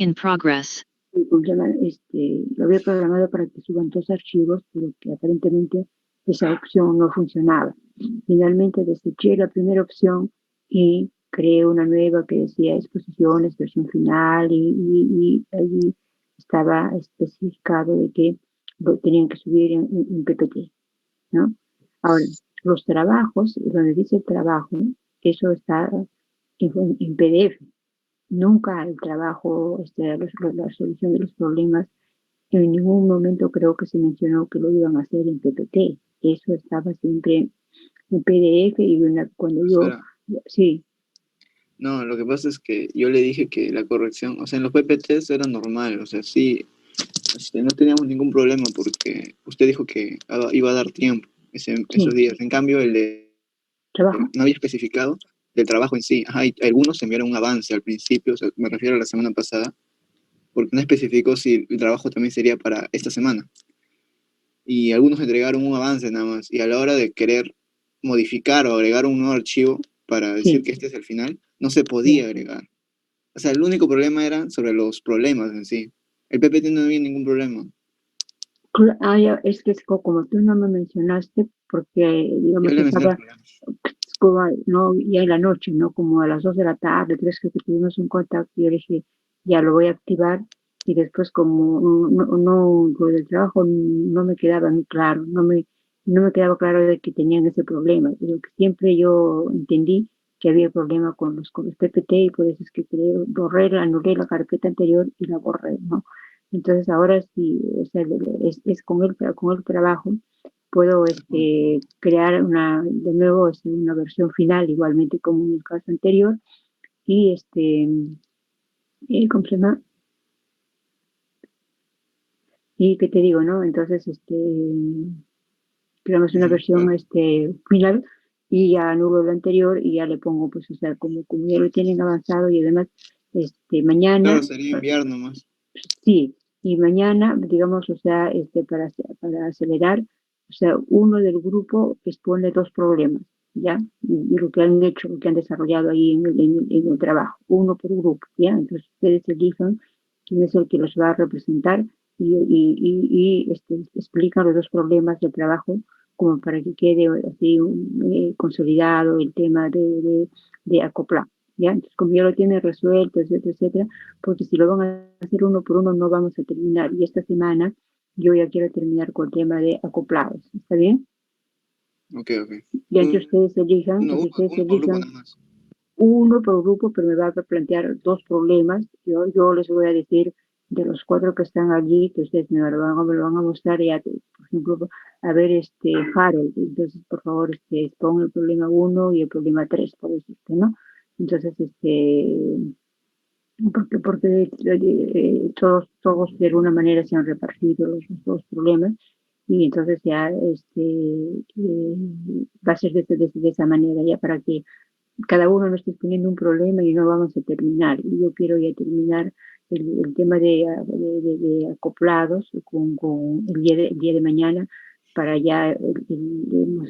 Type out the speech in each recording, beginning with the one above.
In progress. Lo había programado para que suban 2 archivos, pero que aparentemente esa opción no funcionaba. Finalmente deseché la primera opción y creé una nueva que decía exposiciones, versión final, y allí estaba especificado de que lo tenían que subir en PPT, ¿no? Ahora, los trabajos, donde dice trabajo, eso está en PDF. Nunca el trabajo, la solución de los problemas, en ningún momento creo que se mencionó que lo iban a hacer en PPT. Eso estaba siempre en PDF y cuando yo, sí. No, lo que pasa es que yo le dije que la corrección, o sea, en los PPTs era normal, o sea, sí, no teníamos ningún problema porque usted dijo que iba a dar tiempo esos días. En cambio, el de ¿Trabajo? No había especificado del trabajo en sí. Ajá, y algunos enviaron un avance al principio, o sea, me refiero a la semana pasada, porque no especificó si el trabajo también sería para esta semana. Y algunos entregaron un avance nada más, y a la hora de querer modificar o agregar un nuevo archivo para decir que este es el final, no se podía agregar. O sea, el único problema era sobre los problemas en sí. El PPT no había ningún problema. Ya, es que como tú no me mencionaste, porque digamos estaba como, no, ya en la noche, ¿no? Como a las 2 de la tarde, 3 que tuvimos un contacto, y yo dije, ya lo voy a activar, y después como lo del trabajo no me quedaba muy claro, no me quedaba claro de que tenían ese problema, pero que siempre yo entendí que había problema con los PPT, y por eso es que anulé la carpeta anterior y la borré, ¿no? Entonces ahora sí, o sea, es con el trabajo, puedo crear de nuevo una versión final, igualmente como en el caso anterior, y ¿cómo se llama? Y qué te digo, ¿no? Entonces, creamos una versión final, y ya anulo lo anterior y ya le pongo, pues, o sea, como ya lo tienen avanzado, y además, mañana. Claro, sería enviar nomás. Sí, y mañana, digamos, o sea, para acelerar, o sea, uno del grupo expone 2 problemas, ¿ya? Y lo que han hecho, lo que han desarrollado ahí en el trabajo, uno por grupo, ¿ya? Entonces ustedes elijan quién es el que los va a representar, y explican los 2 problemas del trabajo, como para que quede así consolidado el tema de acoplar, ¿ya? Entonces, como ya lo tiene resuelto, etcétera, etcétera, porque si lo van a hacer uno por uno no vamos a terminar. Y esta semana yo ya quiero terminar con el tema de acoplados. ¿Está bien? Ok. Ya que ustedes elijan, uno por grupo, pero me va a plantear 2 problemas. Yo les voy a decir de los 4 que están allí, que ustedes me lo van a mostrar, ya, por ejemplo, a ver, Harold. Entonces, por favor, pongan el problema 1 y el problema 3, por decirte, ¿no? Entonces, porque todos de alguna manera se han repartido los 2 problemas, y entonces ya va a ser de esa manera, ya para que cada uno no esté poniendo un problema y no vamos a terminar. Y yo quiero ya terminar el tema de acoplados con el día de mañana, para ya, hemos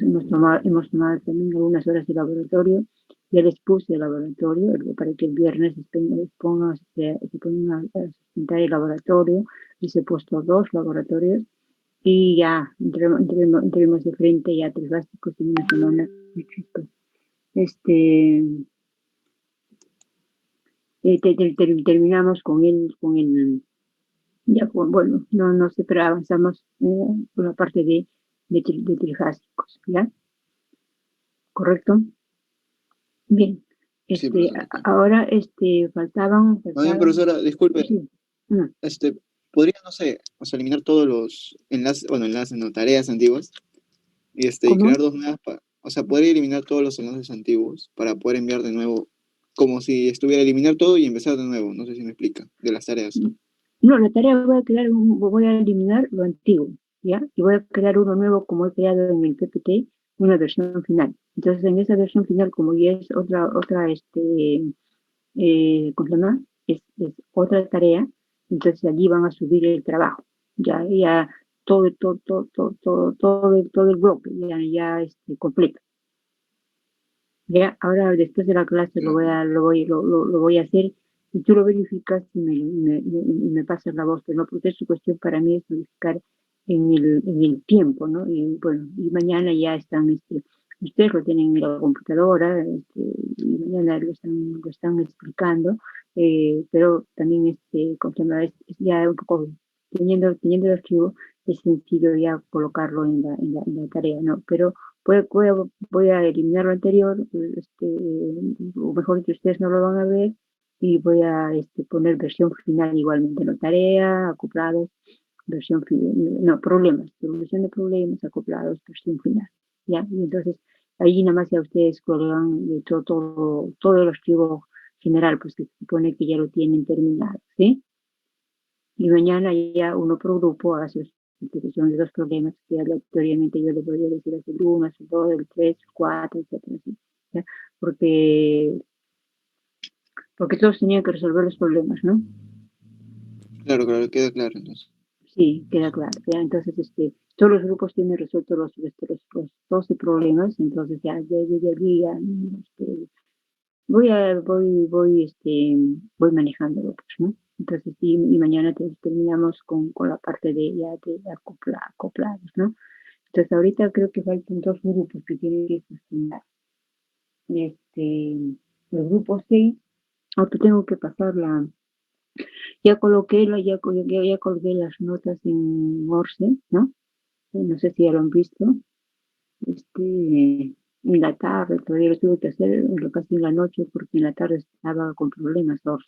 tomado también algunas horas de laboratorio. Ya les puse el laboratorio para que el viernes se pongan a sustentar el laboratorio. Les he puesto 2 laboratorios, y ya entremos de frente ya a 3 básicos en una semana. Terminamos con el ya, bueno, no sé, pero avanzamos con la parte de trifásicos, ¿ya? ¿Correcto? Bien. Sí, profesora. Ahora, faltaban. Bien, profesora, disculpe. Sí. Podría, no sé, o sea, eliminar todos los enlaces, no, tareas antiguas, y crear 2 nuevas, o sea, podría eliminar todos los enlaces antiguos para poder enviar de nuevo, como si estuviera eliminar todo y empezar de nuevo. No sé si me explica, de las tareas. No, la tarea voy a eliminar lo antiguo, ¿ya? Y voy a crear uno nuevo, como he creado en el PPT, una versión final. Entonces, en esa versión final, como ya es otra, ¿cómo se llama? Es otra tarea, entonces allí van a subir el trabajo, ya todo el bloque, ya completo. Ya, ahora después de la clase lo voy a hacer, y tú lo verificas y me pasas la voz, pero no, porque su cuestión para mí es verificar en el tiempo, ¿no? Y bueno, y mañana ya están, ustedes lo tienen en la computadora, y mañana lo están explicando, pero también, ¿cómo se llama? Es ya un poco, teniendo el archivo, es sencillo ya colocarlo en la tarea, ¿no? Pero voy a eliminar lo anterior, o mejor que ustedes no lo van a ver, y voy a poner versión final igualmente, no tarea, acoplados, versión final, no, problemas, solución de problemas, acoplados, versión final, ¿ya? Y entonces, ahí nada más ya ustedes colocan todo el archivo general, pues que se supone que ya lo tienen terminado, ¿sí? Y mañana ya uno por grupo hace institución de los problemas que aleatoriamente yo les voy a decir hacer el 1, hacer el 2, el 3, el 4, etcétera, ¿sí? ¿Ya? Porque, porque todos tenían que resolver los problemas, ¿no? Claro, claro, queda claro entonces. Sí, queda claro. ¿Ya? Entonces, todos los grupos tienen resueltos los 12 problemas, entonces ya, ya, voy manejándolo, pues, ¿no? Entonces, y mañana terminamos con la parte de acoplados, ¿no? Entonces, ahorita creo que faltan 2 grupos que tienen que gestionar. Este, los grupos 6, ahora tengo que pasar ya coloqué las notas en Morse, ¿no? No sé si ya lo han visto. En la tarde todavía lo tuve que hacer casi en la noche porque en la tarde estaba con problemas, no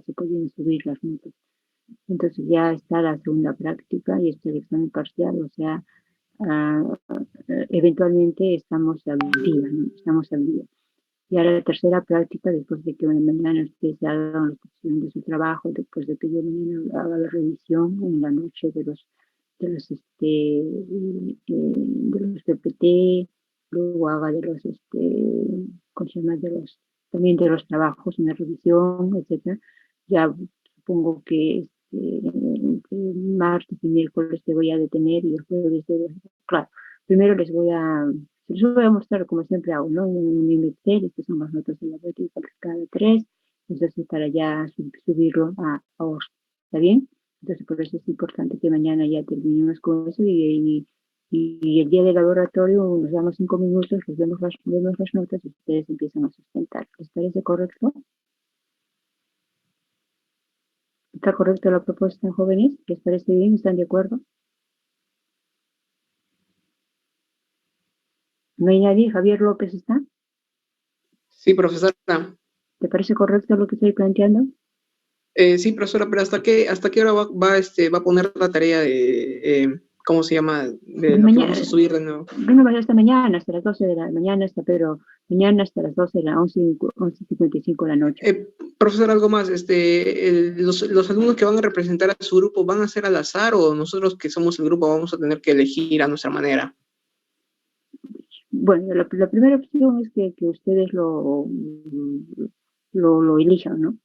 se podían subir las notas. Entonces ya está la segunda práctica y está el examen parcial, o sea, ah, eventualmente estamos al día, ¿no? Estamos al día. Y ahora la tercera práctica, después de que mañana ustedes hagan la exposición de su trabajo, después de que yo mañana haga la revisión en la noche de los PPT, luego haga ¿cómo se llama? También de los trabajos, una revisión, etcétera. Ya supongo que entre martes y miércoles te voy a detener y el jueves, claro, primero les voy a mostrar como siempre hago, ¿no? En Excel, estas son las notas de la práctica cada 3, entonces para ya subirlo a OS, ¿está bien? Entonces por eso es importante que mañana ya terminemos con eso y el día del laboratorio nos damos 5 minutos, vemos las notas y ustedes empiezan a sustentar. ¿Les parece correcto? ¿Está correcta la propuesta, jóvenes? ¿Les parece bien? ¿Están de acuerdo? ¿No hay nadie? ¿Javier López está? Sí, profesora. ¿Te parece correcto lo que estoy planteando? Sí, profesora, pero hasta qué hora va a poner la tarea ¿cómo se llama? De lo que Mañana, vamos a subir de nuevo. no vaya hasta mañana, hasta las 12 de la mañana, pero mañana hasta las 12 de la 11:55 de la noche. Profesor, algo más, los alumnos que van a representar a su grupo, ¿van a ser al azar o nosotros que somos el grupo vamos a tener que elegir a nuestra manera? Bueno, la primera opción es que ustedes lo elijan, ¿no?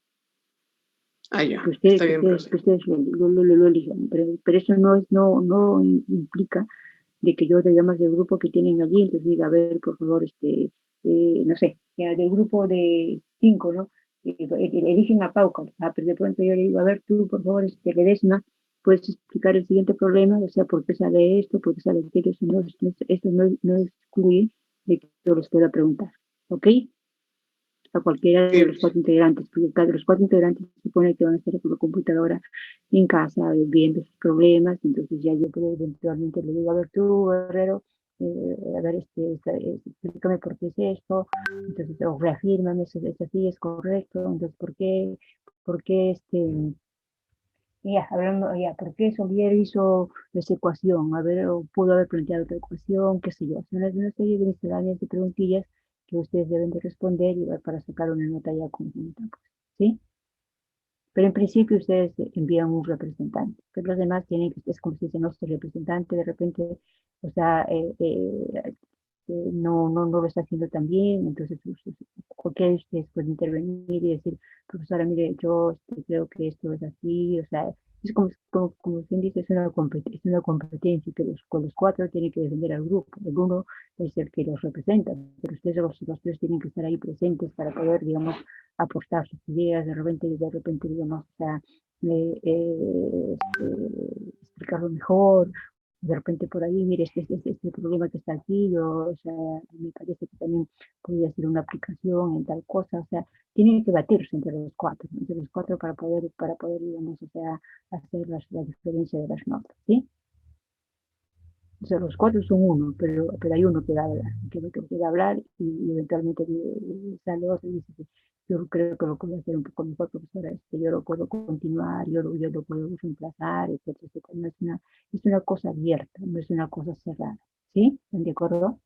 Ah, ya, Que está bien, profesor. ustedes lo elijan, pero eso no implica de que yo te llamas del grupo que tienen allí, entonces diga, a ver, por favor, no sé, ya del grupo de 5, ¿no? Eligen a Pauca, pero de pronto yo le digo, a ver, tú, por favor, Ledesma, puedes explicar el siguiente problema, o sea, por qué sale esto, por qué sale aquello, esto no excluye de que yo les pueda preguntar, ¿ok? A cualquiera de los 4 integrantes, porque cada de los 4 integrantes se supone que van a estar con la computadora en casa viendo sus problemas, entonces ya yo puedo eventualmente le digo, a ver tú, Herrero, a ver, explícame por qué es esto, entonces, o reafírmame, eso es así, es correcto, entonces, por qué ya, hablando, ya, ¿por qué Solier hizo esa ecuación? A ver, o pudo haber planteado otra ecuación, qué sé yo. Son una serie de misceláneas de preguntillas que ustedes deben de responder y para sacar una nota ya conjunta, pues, ¿sí? Pero en principio ustedes envían un representante, pero los demás tienen que, es como si dicen, no, este representante de repente, o sea, no lo está haciendo tan bien, entonces cualquiera de ustedes puede intervenir y decir, profesora, mire, yo creo que esto es así, o sea, es como quien dice, es una competencia que con los cuatro tienen que defender al grupo, el uno es el que los representa, pero ustedes los tres tienen que estar ahí presentes para poder, digamos, aportar sus ideas, de repente, digamos, o sea, explicarlo mejor, de repente por ahí, mire, este problema que está aquí, o sea, me parece que también podría ser una aplicación en tal cosa, o sea, tienen que batirse entre los cuatro para poder, digamos, o sea, hacer la diferencia de las notas, ¿sí? O sea, los cuatro son uno, pero hay uno que va a hablar, que va a hablar y eventualmente sale otro y dice que yo creo que lo puedo hacer un poco mejor, profesora, yo lo puedo continuar, yo lo puedo reemplazar, etcétera, etcétera. No es una cosa abierta, no es una cosa cerrada, ¿sí? ¿Están de acuerdo?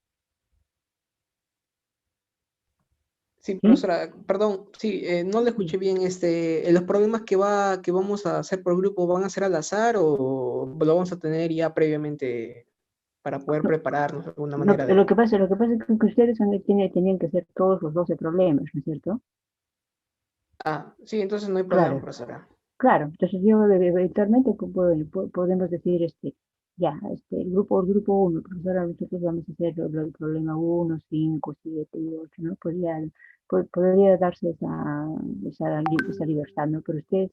Sí, ¿Sí? profesora, perdón, sí, no le Sí. escuché bien, los problemas que vamos a hacer por grupo, ¿van a ser al azar o lo vamos a tener ya previamente para poder No, prepararnos de alguna no, manera lo de... que pasa, lo que pasa es que ustedes tenían que hacer todos los 12 problemas, ¿no es cierto? Ah, sí, entonces no hay problema, Claro, profesora. claro, entonces yo eventualmente podemos decir, ya, el grupo uno, profesora, nosotros vamos a hacer el problema uno, 5, 7 y 8, ¿no? Podría darse esa libertad, ¿no? Pero ustedes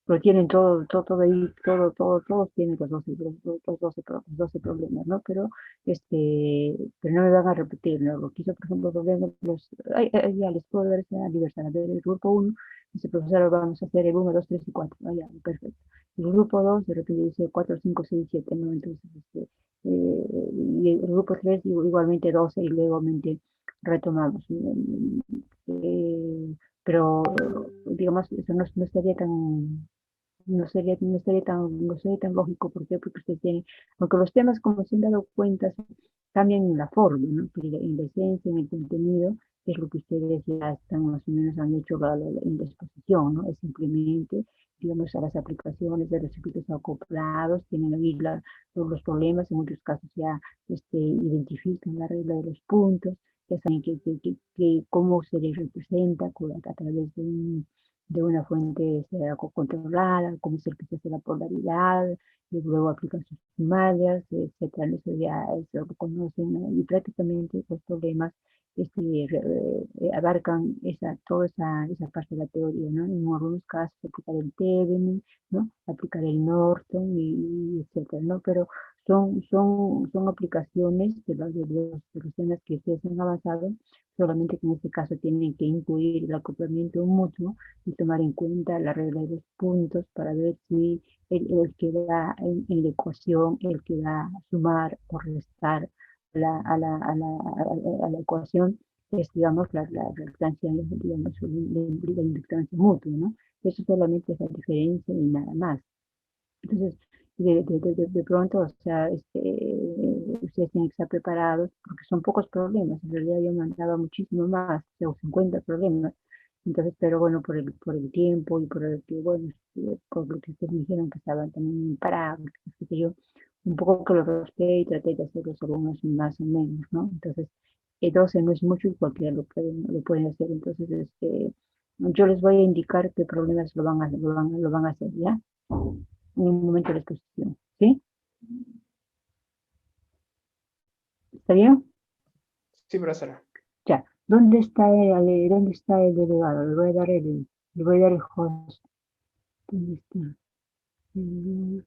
lo tienen todo ahí, todos tienen los 12 problemas, ¿no? Pero no me van a repetir, ¿no? Lo que hizo, por ejemplo, problemas, ya les puedo dar esa libertad. A ver, el grupo uno dice, profesor, vamos a hacer el uno 2 3 y 4, ¿no? Ya, perfecto. El grupo 2 de repente dice 4 5 6 7, ¿no? Entonces, y el grupo 3 igualmente 12 y luego retomamos. Pero, digamos, eso no estaría tan no sería tan lógico. ¿Por qué? Porque usted tiene, aunque los temas, como se han dado cuenta, cambian en la forma, ¿no? Pero en la esencia, en el contenido, es lo que ustedes ya están más o menos han hecho en la exposición, ¿no? Es simplemente, digamos, a las aplicaciones de los circuitos acoplados, tienen ahí todos los problemas, en muchos casos ya identifican la regla de los puntos, ya saben cómo se les representa a través de una fuente sea controlada, cómo es el que se hace la polaridad, y luego aplican sus mallas, etcétera. Eso ya eso lo conocen, ¿no? Y prácticamente los problemas abarcan toda esa parte de la teoría, ¿no? En algunos casos aplicar el Thevenin, ¿no? Aplicar el Norton y etcétera, ¿no? Pero son aplicaciones de los temas que ustedes han avanzado, solamente que en este caso tienen que incluir el acoplamiento mutuo y tomar en cuenta la regla de los puntos para ver si el que da en la ecuación, el que da a sumar o restar a la ecuación, es, digamos, la reactancia, digamos, la inductancia mutua, ¿no? Eso solamente es la diferencia y nada más. Entonces, de pronto, o sea, ustedes tienen que estar preparados, porque son pocos problemas. En realidad yo mandaba muchísimo más, o sea, 50 problemas. Entonces, pero bueno, por el tiempo y por el que, bueno, por lo que ustedes me dijeron que estaban también parados, qué sé yo, un poco que lo rosqué y traté de hacer los alumnos más o menos, ¿no? Entonces, 12 no es mucho y cualquiera lo pueden hacer. Entonces, yo les voy a indicar qué problemas lo van a hacer, ¿ya? En un momento de exposición, ¿sí? ¿Está bien? Sí, profesora. Ya. ¿Dónde está el delegado? Le voy a dar el host. ¿Dónde está? Mm,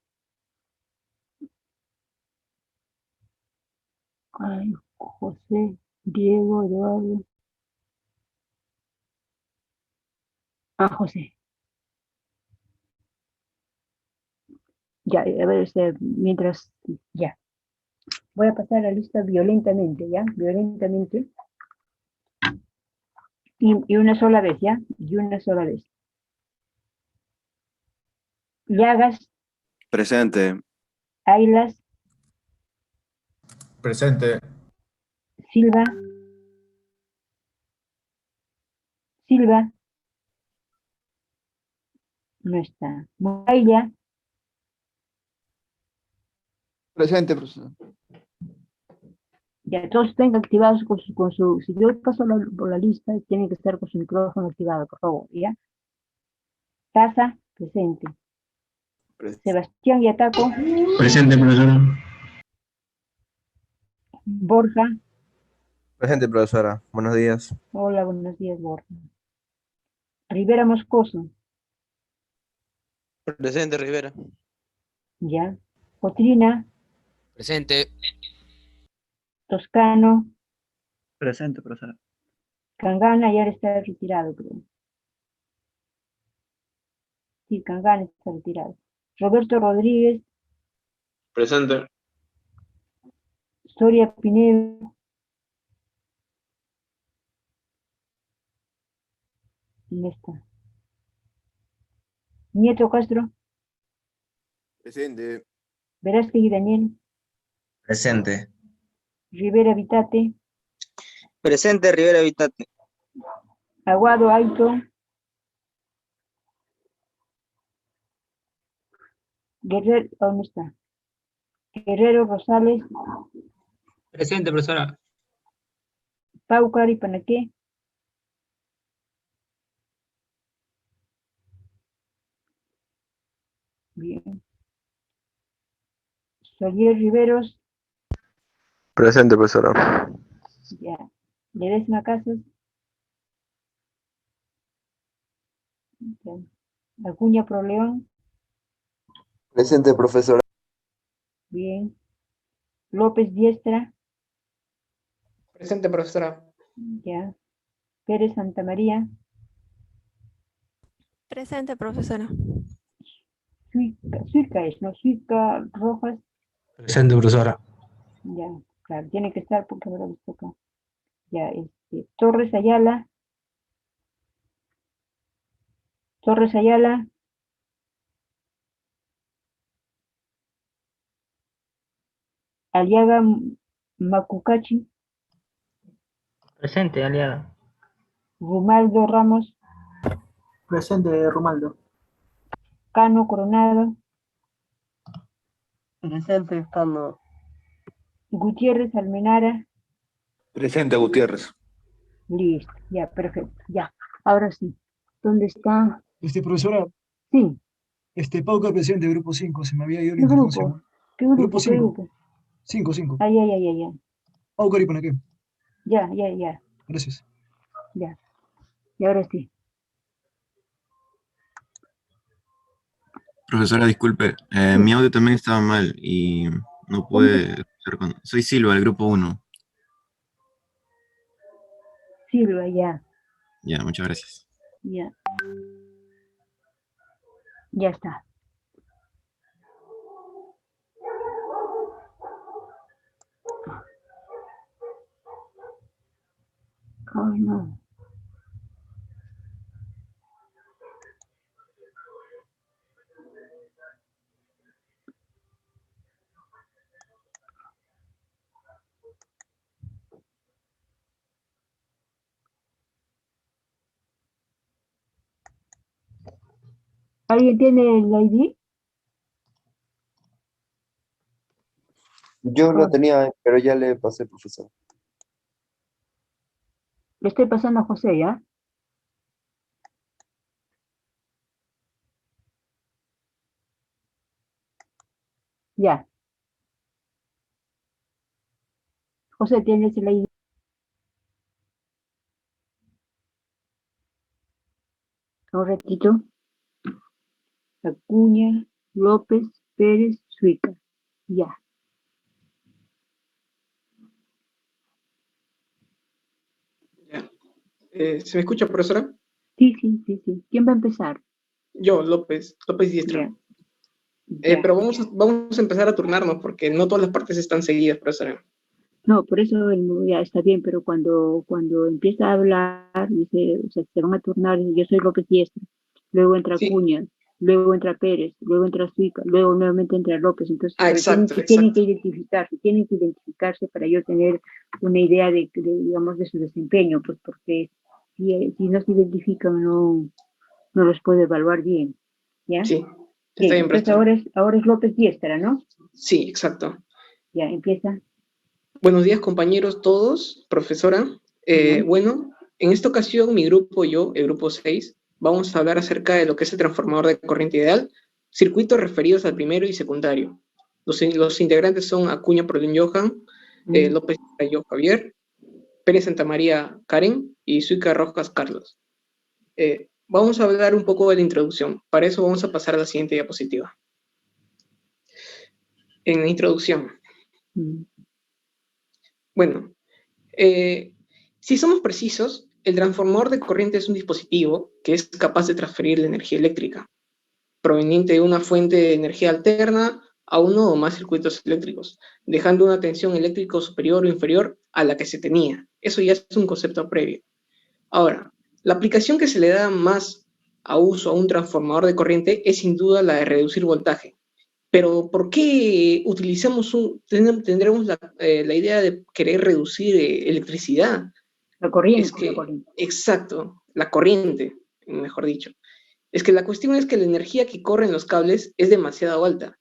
Ay, José, Diego, Eduardo. Ah, José. Ya, a ver, mientras, ya. Voy a pasar la lista violentamente, ¿ya? Violentamente. Y una sola vez, ¿ya? Y una sola vez. Llagas, Presente. Ailas, Presente. Silva, Silva, no está. Moya, Presente, profesor. Ya, todos estén activados si yo paso por la lista, tienen que estar con su micrófono activado, por favor, ¿ya? Taza, presente. Sebastián Yataco, Presente, profesora. Borja, Presente, profesora. Buenos días. hola, buenos días, Borja. Rivera Moscoso, Presente, Rivera. ya. Cotrina, Presente. Toscano, Presente, profesora. Cangana ya está retirado, creo. Sí, Cangana está retirado. Roberto Rodríguez, Presente. Soria Pinedo, ¿dónde está? Nieto Castro, Presente. Velázquez y Daniel, Presente. Rivera Vitate, Presente, Rivera Vitate. Aguado Aito, Guerrero, ¿dónde está? Guerrero Rosales, Presente, profesora. Paucar y Panaqué, bien. Solier Riveros, Presente, profesora. ya. Ledesma Casas, ya. Acuña Proleón, Presente, profesora. bien. López Diestra, Presente, profesora. ya. Pérez Santa María, Presente, profesora. Suica es, ¿no? Suica Rojas, Presente, profesora. ya, claro, tiene que estar porque me lo he visto acá. Ya, Torres Ayala, Aliaga Macucachi, Presente, aliada. Romaldo Ramos, Presente, Romaldo. Cano Coronado, Presente, Cano. Gutiérrez Almenara, Presente, Gutiérrez. listo, ya, perfecto, ya. Ahora sí, ¿dónde está? Profesora, Sí, Pauca, presidente del grupo 5, se me había ido la ¿qué información. grupo? ¿Qué grupo? Grupo ¿Qué 5, grupo? 5, 5. Ay, ay, ay, ay, ay. Pauca y Panaqué. Ya, Gracias. ya. Y ahora sí. Profesora, disculpe, Sí. mi audio también estaba mal y no pude escuchar Soy Silva, del grupo 1. Silva, ya, Ya, muchas gracias. ya. Ya está. Ay, no. ¿Alguien tiene el ID? Yo lo tenía, pero ya le pasé, profesor. Le estoy pasando a José, ¿ya? Ya. José, ¿tienes el ID? Un ratito. Acuña, López, Pérez, Suica. Ya. Ya. ¿Se me escucha, profesora? Sí. ¿Quién va a empezar? Yo, López Diestra. Ya. Pero vamos a empezar a turnarnos porque no todas las partes están seguidas, profesora. No, por eso ya está bien, pero cuando empieza a hablar, dice, o sea, se van a turnar, yo soy López Diestra, luego entra Sí. Acuña, luego entra Pérez, luego entra Suica, luego nuevamente entra López, entonces Exacto. tienen que identificarse para yo tener una idea digamos, de su desempeño, pues porque si no se identifican no los puedo evaluar bien, ¿ya? Sí, Bien, está bien, entonces profesora. ahora es López Diestra, ¿no? Sí, exacto. Ya, empieza. Buenos días, compañeros todos, profesora. Bueno, en esta ocasión mi grupo y yo, el grupo 6, vamos a hablar acerca de lo que es el transformador de corriente ideal, circuitos referidos al primero y secundario. Los integrantes son Acuña Prolin Johan, López Yo Javier, Pérez Santamaría Karen y Suica Rojas Carlos. Vamos a hablar un poco de la introducción. Para eso vamos a pasar a la siguiente diapositiva. En la introducción. Bueno, si somos precisos, el transformador de corriente es un dispositivo que es capaz de transferir la energía eléctrica proveniente de una fuente de energía alterna a uno o más circuitos eléctricos, dejando una tensión eléctrica superior o inferior a la que se tenía. Eso ya es un concepto previo. Ahora, la aplicación que se le da más a uso a un transformador de corriente es sin duda la de reducir voltaje. Pero ¿por qué tendremos la idea de querer reducir electricidad? La corriente, Es que, la corriente. exacto, la corriente, mejor dicho. Es que la cuestión es que la energía que corre en los cables es demasiado alta.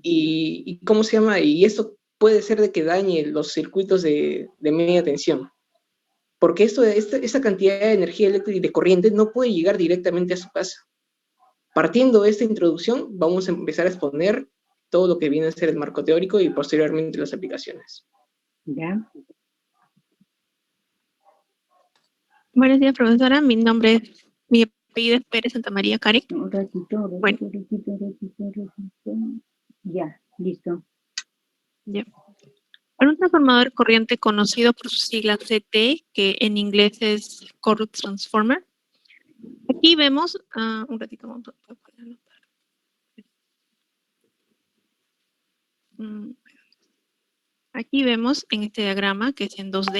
Y ¿cómo se llama? Y esto puede ser de que dañe los circuitos de media tensión. Porque esta cantidad de energía eléctrica y de corriente no puede llegar directamente a su casa. Partiendo de esta introducción, vamos a empezar a exponer todo lo que viene a ser el marco teórico y posteriormente las aplicaciones. ¿Ya? Buenos días, profesora. Mi apellido es Pérez Santamaría Karen. Un ratito. Bueno. Ya, listo. Ya. Para un transformador de corriente conocido por sus siglas CT, que en inglés es Current Transformer, aquí vemos, un ratito, vamos a ponerlo. Aquí vemos en este diagrama, que es en 2D,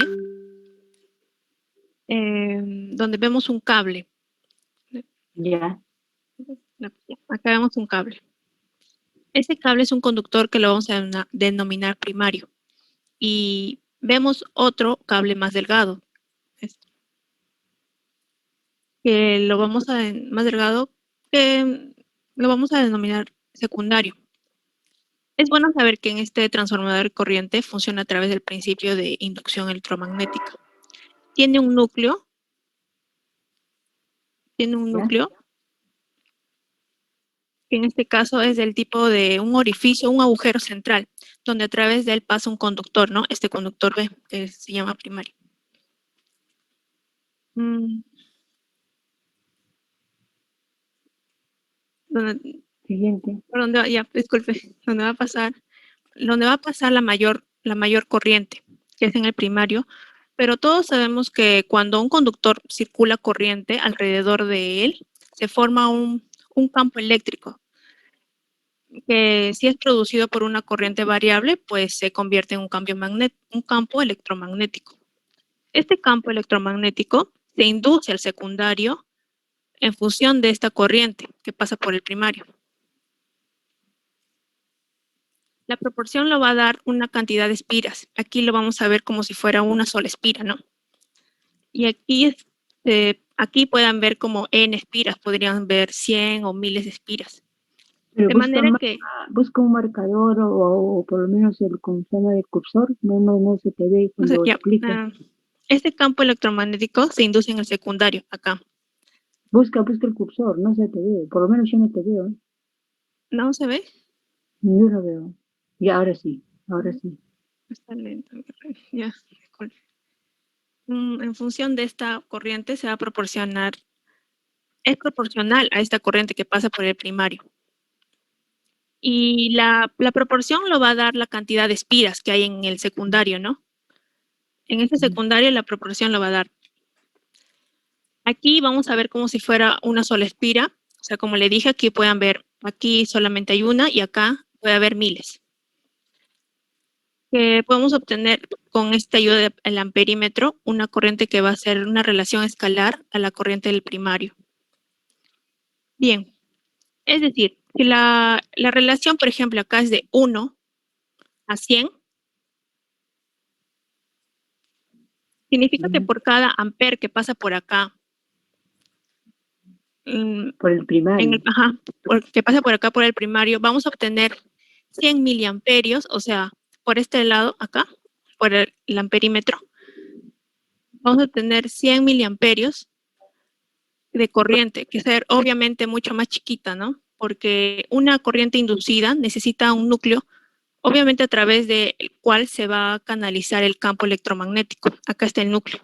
donde vemos un cable. Ya. Acá vemos un cable. Este cable es un conductor que lo vamos a denominar primario. Y vemos otro cable más delgado. Que lo vamos a denominar secundario. Es bueno saber que en este transformador de corriente funciona a través del principio de inducción electromagnética. Tiene un núcleo. Que en este caso es del tipo de un orificio, un agujero central, donde a través de él pasa un conductor, ¿no? Este conductor B, que se llama primario. Siguiente. Disculpe, donde va a pasar la mayor corriente, que es en el primario, pero todos sabemos que cuando un conductor circula corriente alrededor de él, se forma un campo eléctrico, que si es producido por una corriente variable, pues se convierte en un campo electromagnético. Este campo electromagnético se induce al secundario en función de esta corriente que pasa por el primario. La proporción lo va a dar una cantidad de espiras. Aquí lo vamos a ver como si fuera una sola espira, ¿no? Y aquí puedan ver como n espiras, podrían ver 100 o miles de espiras. Pero de manera que busca un marcador o por lo menos el con forma de cursor, no se te ve cuando explica. Este campo electromagnético se induce en el secundario, acá. Busca el cursor, no se te ve, por lo menos yo no te veo. ¿No se ve? Yo no veo. Y ahora sí. Está lento. Ya, disculpe. En función de esta corriente es proporcional a esta corriente que pasa por el primario. Y la proporción lo va a dar la cantidad de espiras que hay en el secundario, ¿no? En este secundario la proporción lo va a dar. Aquí vamos a ver como si fuera una sola espira. O sea, como le dije, aquí pueden ver, aquí solamente hay una y acá puede haber miles. Podemos obtener con esta ayuda del amperímetro una corriente que va a ser una relación escalar a la corriente del primario. Bien, es decir, si la relación, por ejemplo, acá es de 1 a 100, significa que por cada amper que pasa por acá, por el primario. Que pasa por acá por el primario, vamos a obtener 100 miliamperios, o sea, por este lado acá, por el amperímetro, vamos a tener 100 miliamperios de corriente, que es obviamente mucho más chiquita, ¿no? Porque una corriente inducida necesita un núcleo, obviamente a través del cual se va a canalizar el campo electromagnético. Acá está el núcleo.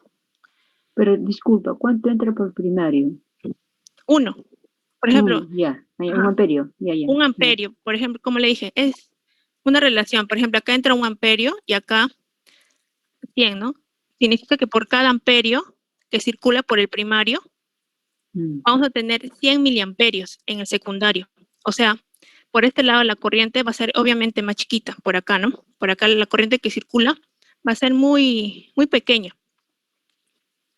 Pero disculpa, ¿cuánto entra por primario? 1. Por ejemplo, Ya, un amperio, ya. un amperio, por ejemplo, como le dije, es una relación. Por ejemplo, acá entra un amperio y acá 100, ¿no? Significa que por cada amperio que circula por el primario, vamos a tener 100 miliamperios en el secundario. O sea, por este lado la corriente va a ser obviamente más chiquita, por acá, ¿no? Por acá la corriente que circula va a ser muy, muy pequeña.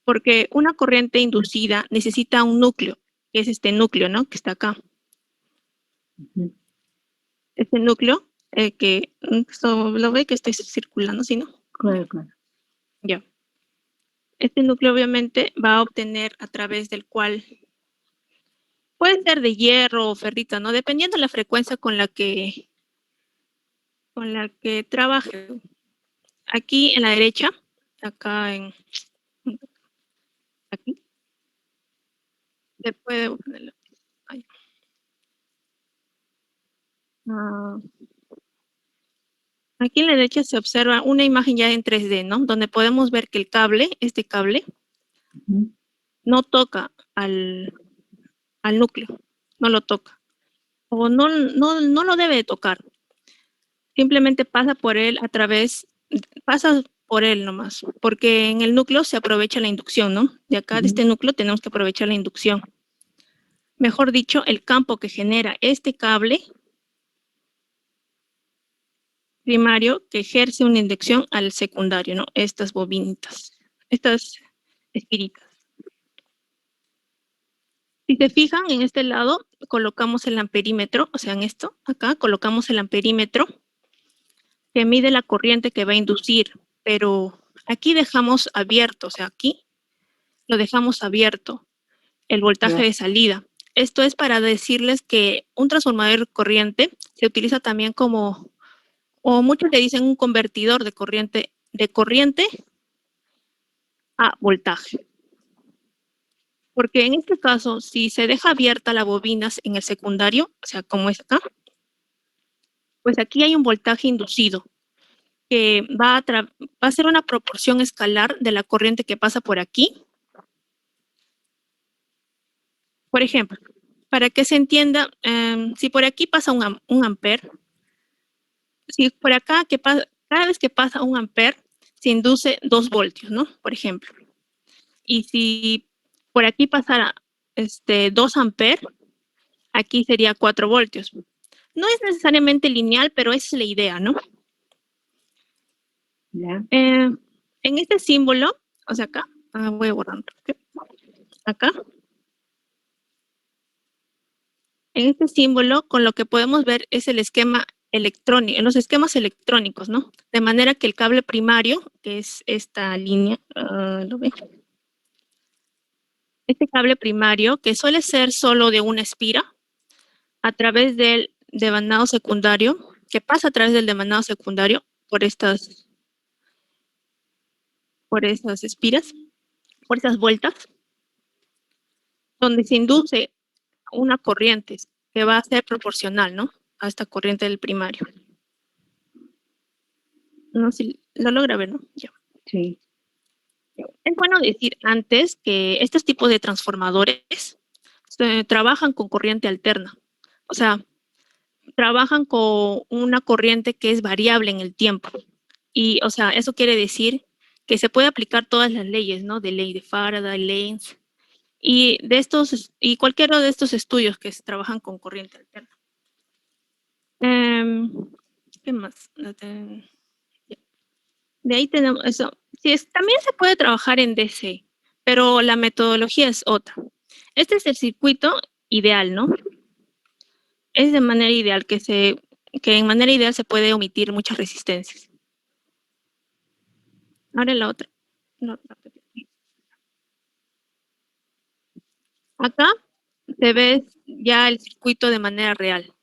Porque una corriente inducida necesita un núcleo, que es este núcleo, ¿no? Que está acá. Este núcleo, que lo ve que estoy circulando, ¿sí, no? Claro. Ya. Este núcleo obviamente va a obtener a través del cual puede ser de hierro o ferrita, ¿no? Dependiendo de la frecuencia con la que trabaje. Aquí en la derecha, acá aquí, le puedo ponerlo. Aquí en la derecha se observa una imagen ya en 3D, ¿no? Donde podemos ver que el cable, este cable, no toca al núcleo, no lo toca. O no lo debe de tocar. Simplemente pasa por él pasa por él nomás, porque en el núcleo se aprovecha la inducción, ¿no? De acá, de este núcleo, tenemos que aprovechar la inducción. Mejor dicho, el campo que genera este cable primario que ejerce una inducción al secundario, ¿no? Estas bobinitas, estas espiritas. Si se fijan, en este lado colocamos el amperímetro, o sea, en esto, acá colocamos el amperímetro que mide la corriente que va a inducir, pero aquí dejamos abierto, o sea, aquí lo dejamos abierto, el voltaje de salida. Esto es para decirles que un transformador de corriente se utiliza también como, o muchos le dicen un convertidor de corriente a voltaje. Porque en este caso, si se deja abierta la bobina en el secundario, o sea, como es acá, pues aquí hay un voltaje inducido que va a ser una proporción escalar de la corriente que pasa por aquí. Por ejemplo, para que se entienda, si por aquí pasa un amper, si por acá cada vez que pasa un amper, se induce 2 voltios, ¿no? Por ejemplo. Y si por aquí pasara 2 amper, aquí sería 4 voltios. No es necesariamente lineal, pero esa es la idea, ¿no? En este símbolo, o sea, acá, voy a borrar. Acá. En este símbolo, con lo que podemos ver es el esquema electrónico, en los esquemas electrónicos, ¿no? De manera que el cable primario, que es esta línea, ¿lo ven? Este cable primario, que suele ser solo de una espira, a través del devanado secundario, que pasa a través del devanado secundario por estas espiras, por esas vueltas, donde se induce una corriente que va a ser proporcional, ¿no? A esta corriente del primario. No sé si lo logra ver, ¿no? Ya. Sí. Es bueno decir antes que estos tipos de transformadores trabajan con corriente alterna. O sea, trabajan con una corriente que es variable en el tiempo. Y, o sea, eso quiere decir que se puede aplicar todas las leyes, ¿no? De ley de Faraday, Lenz, y cualquiera de estos estudios que se trabajan con corriente alterna. ¿Qué más? De ahí tenemos eso. Sí, también se puede trabajar en DC, pero la metodología es otra. Este es el circuito ideal, ¿no? Es de manera ideal que en manera ideal se puede omitir muchas resistencias. Ahora la otra. Acá se ve ya el circuito de manera real.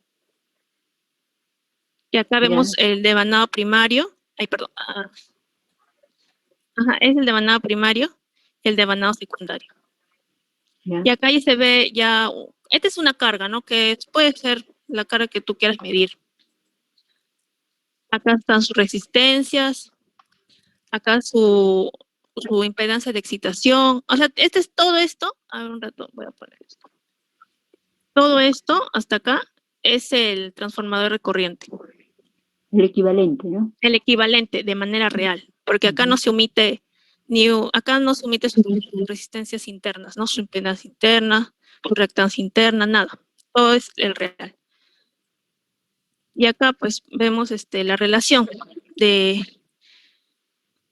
Y acá vemos el devanado primario. Ay, perdón. Ajá, es el devanado primario y el devanado secundario. ¿Ya? Y acá ya se ve ya, esta es una carga, ¿no? Que puede ser la carga que tú quieras medir. Acá están sus resistencias, acá su impedancia de excitación. O sea, todo esto, a ver un rato, voy a poner esto. Todo esto, hasta acá, es el transformador de corriente. El equivalente, ¿no? El equivalente de manera real, porque acá no se omite acá no se omite sus resistencias internas, ¿no? Su impedancia interna, su reactancia interna, nada. Todo es el real. Y acá pues vemos la relación de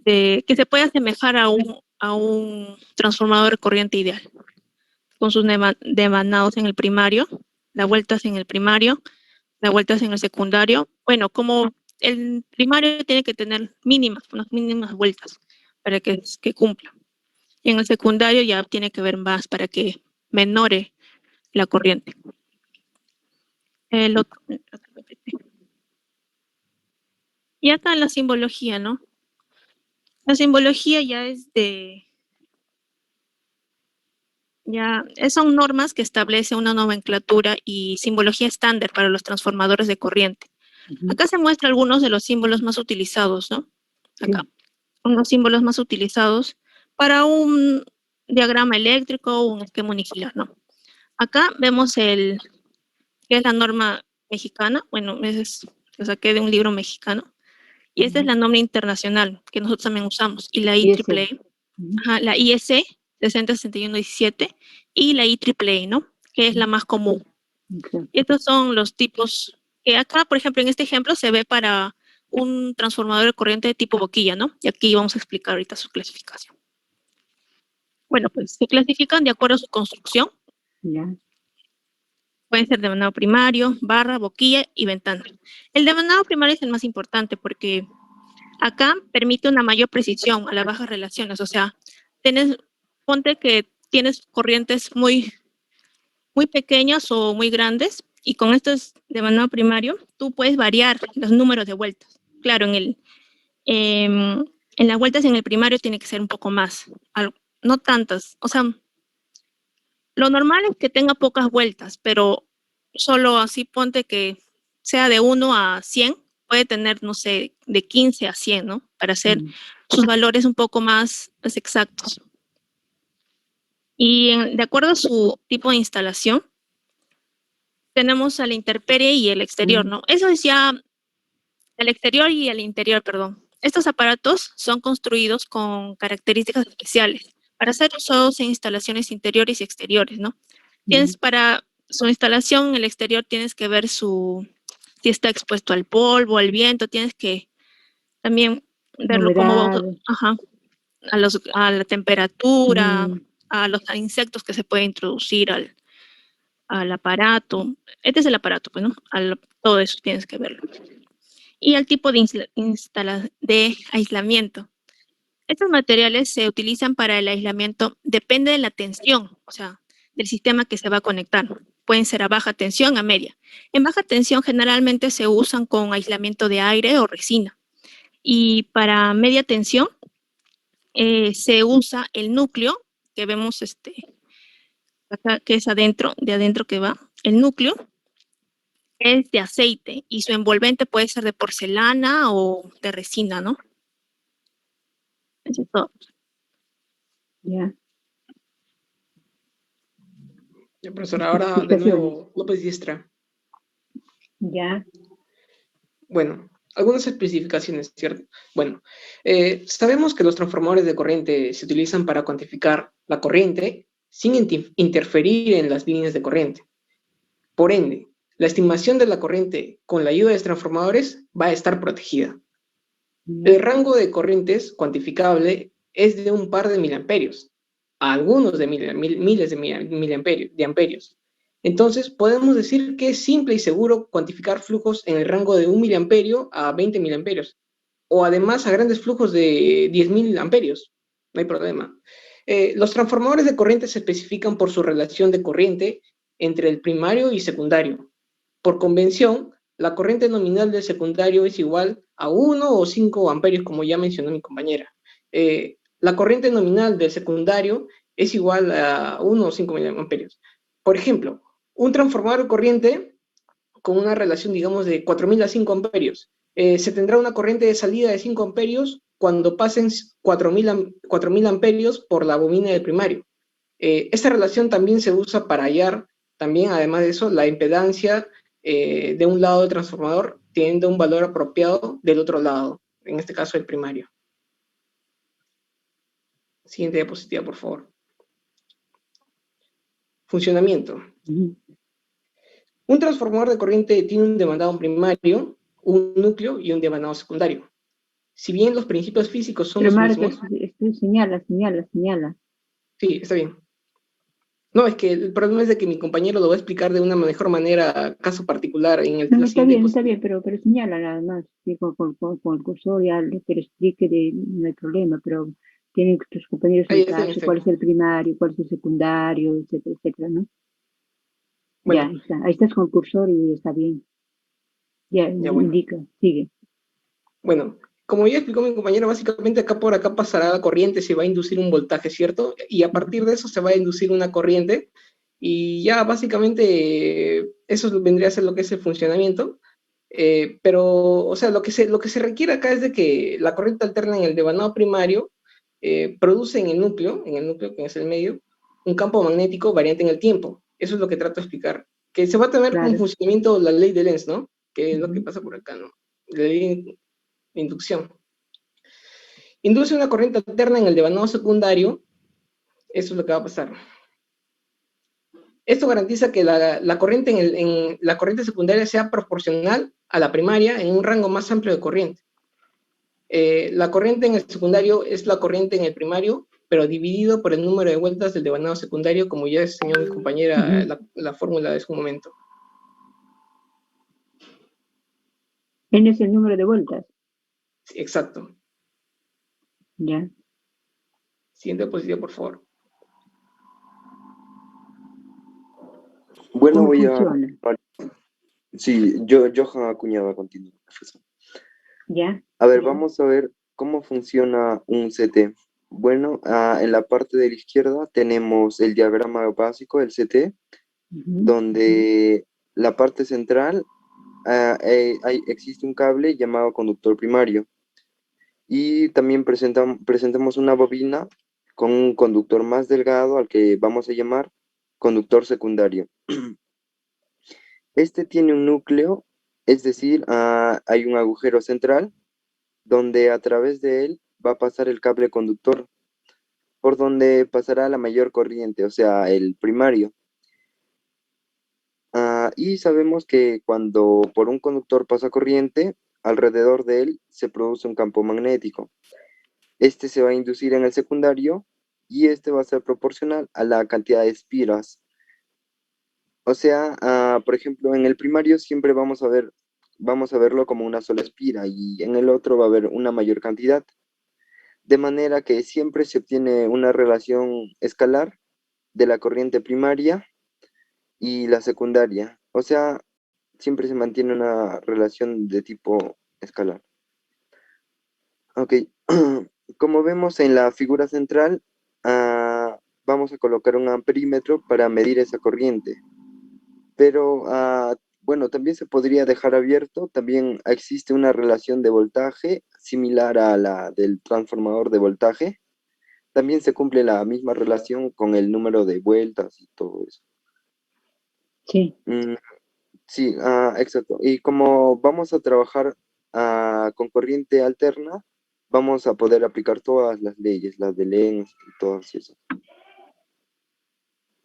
que se puede asemejar a un transformador de corriente ideal, con sus devanados en el primario, las vueltas en el primario, las vueltas en el secundario. Bueno, como el primario tiene que tener unas mínimas vueltas para que cumpla. Y en el secundario ya tiene que ver más para que menore la corriente. El otro. Y acá la simbología, ¿no? La simbología ya es son normas que establece una nomenclatura y simbología estándar para los transformadores de corriente. Acá se muestra algunos de los símbolos más utilizados, ¿no? Acá, unos símbolos más utilizados para un diagrama eléctrico o un esquema unifilar, ¿no? Acá vemos que es la norma mexicana, bueno, lo saqué de un libro mexicano, y esta es la norma internacional que nosotros también usamos, y la IEEE, la IEC 606117 y la IEEE, ¿no? Que es la más común. Y estos son los tipos que acá, por ejemplo, en este ejemplo se ve para un transformador de corriente de tipo boquilla, ¿no? Y aquí vamos a explicar ahorita su clasificación. Bueno, pues se clasifican de acuerdo a su construcción. Ya. Pueden ser devanado primario, barra, boquilla y ventana. El devanado primario es el más importante porque acá permite una mayor precisión a las bajas relaciones. O sea, ponte que tienes corrientes muy, muy pequeñas o muy grandes, y con estos devanado primario tú puedes variar los números de vueltas. Claro, en las vueltas en el primario tiene que ser un poco más, no tantas. O sea, lo normal es que tenga pocas vueltas, pero solo así ponte que sea de 1 a 100, puede tener, no sé, de 15 a 100, ¿no? Para hacer sus valores un poco más exactos. Y de acuerdo a su tipo de instalación, tenemos a la intemperie y el exterior, ¿no? Eso es ya el exterior y el interior, perdón. Estos aparatos son construidos con características especiales para ser usados en instalaciones interiores y exteriores, ¿no? Tienes para su instalación en el exterior, tienes que ver si está expuesto al polvo, al viento, tienes que también verlo a la temperatura, a los insectos que se puede introducir al aparato. Este es el aparato, pues, ¿no? Todo eso tienes que verlo. Y al tipo de aislamiento. Estos materiales se utilizan para el aislamiento, depende de la tensión, o sea, del sistema que se va a conectar. Pueden ser a baja tensión, a media. En baja tensión generalmente se usan con aislamiento de aire o resina. Y para media tensión se usa el núcleo, que vemos acá, que es de adentro que va. El núcleo es de aceite y su envolvente puede ser de porcelana o de resina, ¿no? Eso es todo. Ya. Ya, profesora, ahora de nuevo López Diestra. Ya. Bueno, algunas especificaciones, ¿cierto? Bueno, sabemos que los transformadores de corriente se utilizan para cuantificar la corriente sin interferir en las líneas de corriente. Por ende, la estimación de la corriente con la ayuda de transformadores va a estar protegida. El rango de corrientes cuantificable es de un par de miliamperios a algunos de miles de amperios. Entonces, podemos decir que es simple y seguro cuantificar flujos en el rango de 1 miliamperio a 20 miliamperios, o además a grandes flujos de 10.000 amperios. No hay problema. Los transformadores de corriente se especifican por su relación de corriente entre el primario y secundario. Por convención, la corriente nominal del secundario es igual a 1 o 5 amperios, como ya mencionó mi compañera. la corriente nominal del secundario es igual a 1 o 5 miliamperios. Por ejemplo, un transformador de corriente con una relación, digamos, de 4.000 a 5 amperios, se tendrá una corriente de salida de 5 amperios cuando pasen 4.000 amperios por la bobina del primario. Esta relación también se usa para hallar, también además de eso, la impedancia de un lado del transformador teniendo un valor apropiado del otro lado, en este caso el primario. Siguiente diapositiva, por favor. Funcionamiento. Un transformador de corriente tiene un demandado primario, un núcleo y un demandado secundario. Si bien los principios físicos son Pero los Marcos, mismos... señala. Sí, está bien. No, es que el problema es de que mi compañero lo va a explicar de una mejor manera, caso particular, en el No, la está siguiente bien, pero señala nada más. Sí, con el cursor ya que le explique, no hay problema, pero tienen que tus compañeros Ahí está, explicarse cuál es el primario, cuál es el secundario, etcétera, etcétera, ¿no? Bueno, ya, ahí estás con el cursor y está bien. Ya, bueno. indica, sigue. Bueno, como ya explicó mi compañero, básicamente acá por acá pasará la corriente, se va a inducir un voltaje, ¿cierto? Y a partir de eso se va a inducir una corriente, y ya básicamente eso vendría a ser lo que es el funcionamiento. Pero, o sea, lo que se requiere acá es de que la corriente alterna en el devanado primario produce en el núcleo que es el medio, un campo magnético variante en el tiempo. Eso es lo que trato de explicar. Que se va a tener como funcionamiento la ley de Lenz, ¿no? Que es lo que pasa por acá, ¿no? La ley de inducción. Induce una corriente alterna en el devanado secundario. Eso es lo que va a pasar. Esto garantiza que la corriente en la corriente secundaria sea proporcional a la primaria en un rango más amplio de corriente. La corriente en el secundario es la corriente en el primario, pero dividido por el número de vueltas del devanado secundario, como ya enseñó mi compañera la fórmula de su momento. ¿N es el número de vueltas? Sí, exacto. Ya. Siguiente diapositiva, por favor. Bueno, ¿Cómo voy funciona? Sí, Johan Acuña va a continuar, profesor. Ya. A ver, vamos a ver cómo funciona un CT. Bueno, en la parte de la izquierda tenemos el diagrama básico del CT, donde la parte central existe un cable llamado conductor primario. Y también presentamos una bobina con un conductor más delgado al que vamos a llamar conductor secundario. Este tiene un núcleo, es decir, hay un agujero central donde a través de él va a pasar el cable conductor, por donde pasará la mayor corriente, o sea, el primario. Y sabemos que cuando por un conductor pasa corriente, alrededor de él se produce un campo magnético. Este se va a inducir en el secundario y este va a ser proporcional a la cantidad de espiras. O sea, por ejemplo, en el primario siempre vamos a verlo como una sola espira y en el otro va a haber una mayor cantidad. De manera que siempre se obtiene una relación escalar de la corriente primaria y la secundaria. O sea, siempre se mantiene una relación de tipo escalar. Ok, como vemos en la figura central, vamos a colocar un amperímetro para medir esa corriente. Pero, bueno, también se podría dejar abierto, también existe una relación de voltaje similar a la del transformador de voltaje. También se cumple la misma relación con el número de vueltas y todo eso. Sí. Sí, exacto. Y como vamos a trabajar con corriente alterna, vamos a poder aplicar todas las leyes, las de Lenz y todas esas.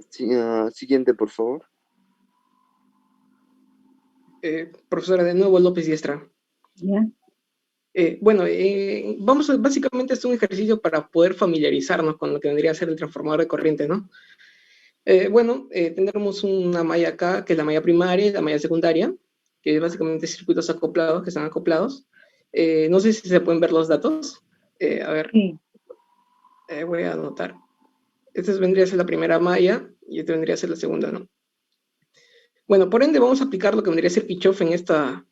Sí, siguiente, por favor. Profesora, de nuevo López Diestra. ¿Ya? Bueno, básicamente es un ejercicio para poder familiarizarnos con lo que vendría a ser el transformador de corriente, ¿no? Bueno, tendremos una malla acá, que es la malla primaria y la malla secundaria, que es básicamente circuitos acoplados, que están acoplados. No sé si se pueden ver los datos. A ver, sí. Voy a anotar. Esta vendría a ser la primera malla y esta vendría a ser la segunda, ¿no? Bueno, por ende vamos a aplicar lo que vendría a ser Kirchhoff en esta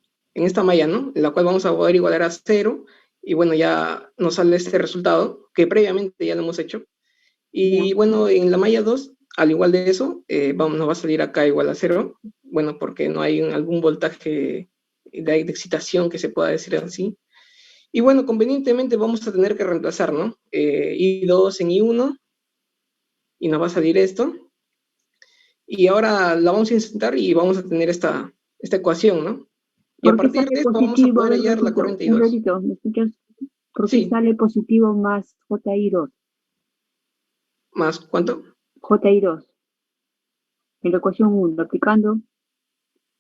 malla, ¿no? En la cual vamos a poder igualar a 0 y bueno, ya nos sale este resultado, que previamente ya lo hemos hecho. Y bueno, en la malla 2, al igual de eso, nos va a salir acá igual a 0, bueno, porque no hay algún voltaje de excitación que se pueda decir así. Y bueno, convenientemente vamos a tener que reemplazar, ¿no? I2 en I1, y nos va a salir esto. Y ahora la vamos a insertar y vamos a tener esta ecuación, ¿no? Y a ¿Por qué partir sale de esto vamos a positivo? A poder ver, hallar la ratito, corriente un I2. ratito, ¿me escuchas? ¿Por qué Sí. sale positivo más JI2? ¿Más cuánto? JI2. En la ecuación 1, aplicando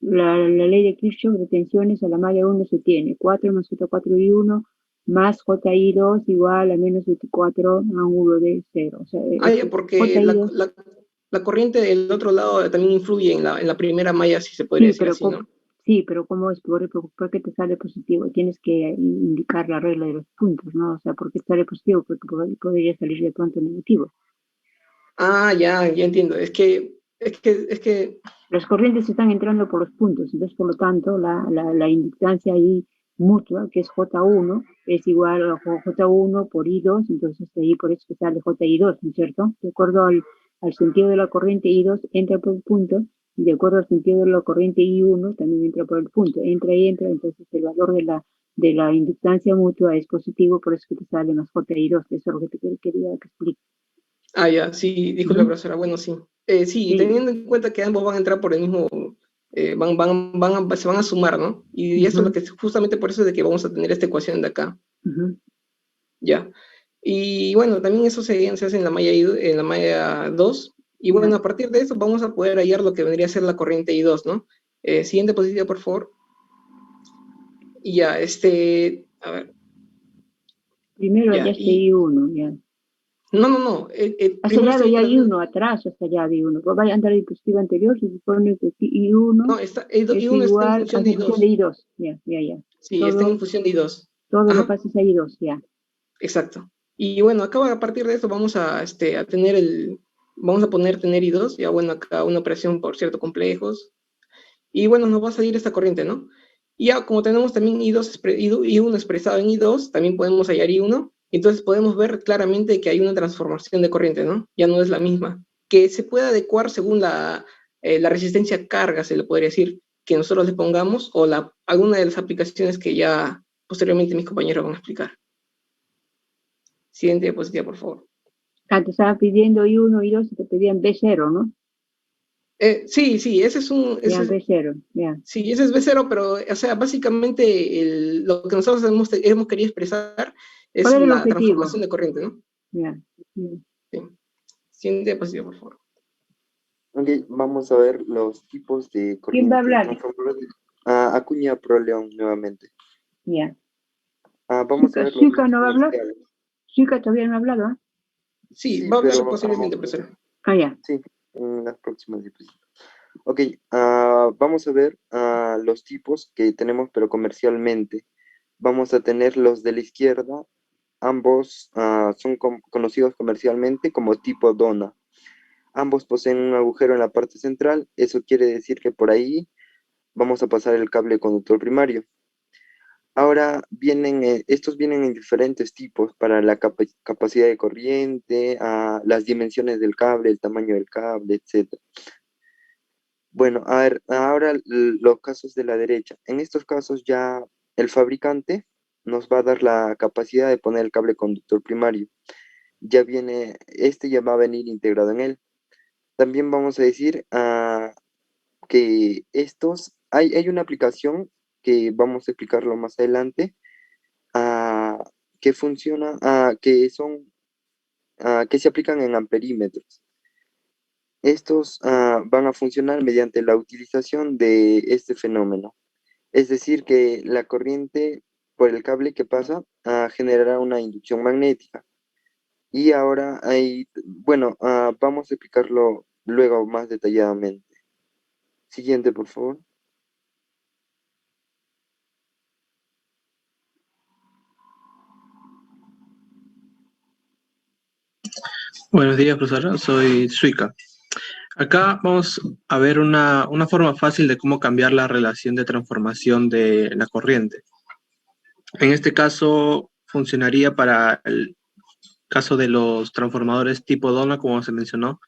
la ley de Kirchhoff de tensiones a la malla 1 se tiene 4 más J4I1 más JI2 igual a menos 24 ángulo de 0. O sea, Ya, porque la corriente del otro lado también influye en la primera malla, si se podría sí, decir pero así, ¿no? sí, pero ¿cómo es? ¿Por qué te sale positivo? Tienes que indicar la regla de los puntos, ¿no? O sea, ¿por qué sale positivo? Porque podría salir de pronto negativo. Ya entiendo. Es que Las corrientes están entrando por los puntos, entonces por lo tanto la inductancia ahí mutua, que es J1, es igual a J1 por I2, entonces ahí por eso sale JI2, ¿no es cierto? De acuerdo al sentido de la corriente I2 entra por el punto, y de acuerdo al sentido de la corriente I1 también entra por el punto, entra y entra, entonces el valor de la inductancia mutua es positivo, por eso que te sale más JI2, eso es lo que te quería que explique. ya, sí, disculpe, profesora, bueno, sí. Sí, teniendo en cuenta que ambos van a entrar por el mismo, se van a sumar, ¿no? Y eso es lo que, justamente por eso es de que vamos a tener esta ecuación de acá. Ya. Y bueno, también eso se hace en la malla 2, y bueno, a partir de eso vamos a poder hallar lo que vendría a ser la corriente I2, ¿no? Siguiente diapositiva, por favor. Y ya, a ver. Primero Ya, ya I1, ya. No. Has Primero hallado estoy ya tratando- I1 atrás, hasta allá de I1. Pues vaya a andar la diapositiva anterior, se supone que I1 No, es I1 está en igual función a de función de I2. I2. Ya. Sí, está en función de I2. Todo Ajá. lo pasas a I2, ya. Exacto. Y bueno, acá a partir de esto vamos a tener vamos a tener I2, ya bueno, acá una operación por cierto complejos. Y bueno, nos va a salir esta corriente, ¿no? Y ya como tenemos también I1 expresado en I2, también podemos hallar I1, entonces podemos ver claramente que hay una transformación de corriente, ¿no? Ya no es la misma. Que se puede adecuar según la resistencia a carga, se le podría decir, que nosotros le pongamos, o alguna de las aplicaciones que ya posteriormente mis compañeros van a explicar. Siguiente diapositiva, por favor. Te estaban pidiendo I1, I2 y te pedían B0, ¿no? Sí, ese es un... B0, ya. Sí, ese es B0, pero, o sea, básicamente lo que nosotros hemos querido expresar es ¿Cuál era el la objetivo? transformación de corriente, ¿no? Ya. Sí. Siguiente diapositiva, por favor. Ok, vamos a ver los tipos de corriente. ¿Quién va a hablar? Acuña Proleón nuevamente. Ya. Vamos a ver los ¿Suica no va a hablar? iniciales. ¿Suica todavía no ha hablado? ¿Ah? Sí, va a hablar pero posiblemente, profesor. Ya. Sí, en las próximas diapositivas. Ok, vamos a ver los tipos que tenemos, pero comercialmente. Vamos a tener los de la izquierda, ambos son conocidos comercialmente como tipo dona. Ambos poseen un agujero en la parte central, eso quiere decir que por ahí vamos a pasar el cable conductor primario. Ahora estos vienen en diferentes tipos para la capacidad de corriente, las dimensiones del cable, el tamaño del cable, etc. Bueno, a ver, ahora los casos de la derecha. En estos casos ya el fabricante nos va a dar la capacidad de poner el cable conductor primario. Ya va a venir integrado en él. También vamos a decir que hay una aplicación que vamos a explicarlo más adelante, que funciona, que se aplican en amperímetros. Estos van a funcionar mediante la utilización de este fenómeno. Es decir, que la corriente por el cable que pasa generará una inducción magnética. Y ahora vamos a explicarlo luego más detalladamente. Siguiente, por favor. Buenos días, profesora. Soy Suica. Acá vamos a ver una forma fácil de cómo cambiar la relación de transformación de la corriente. En este caso, funcionaría para el caso de los transformadores tipo dona, como se mencionó,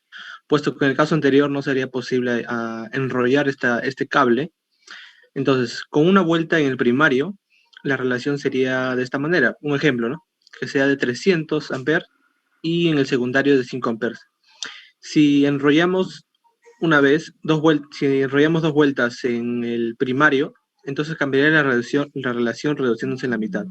puesto que en el caso anterior no sería posible enrollar este cable. Entonces, con una vuelta en el primario, la relación sería de esta manera. Un ejemplo, ¿no? Que sea de 300 amperes y en el secundario de 5 amperes. Si enrollamos si enrollamos dos vueltas en el primario, entonces cambiaría la relación reduciéndose en la mitad.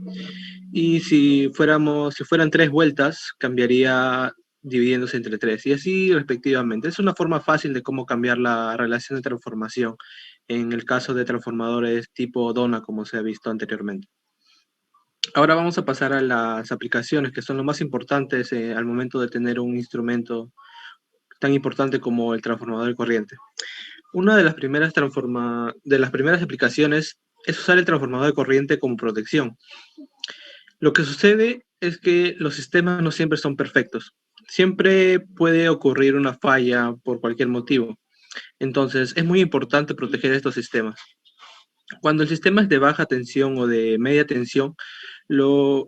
Y si fueran 3 vueltas, cambiaría dividiéndose entre 3, y así respectivamente. Es una forma fácil de cómo cambiar la relación de transformación en el caso de transformadores tipo dona, como se ha visto anteriormente. Ahora vamos a pasar a las aplicaciones, que son lo más importantes al momento de tener un instrumento tan importante como el transformador de corriente. Una de las primeras aplicaciones es usar el transformador de corriente como protección. Lo que sucede es que los sistemas no siempre son perfectos. Siempre puede ocurrir una falla por cualquier motivo. Entonces, es muy importante proteger estos sistemas. Cuando el sistema es de baja tensión o de media tensión,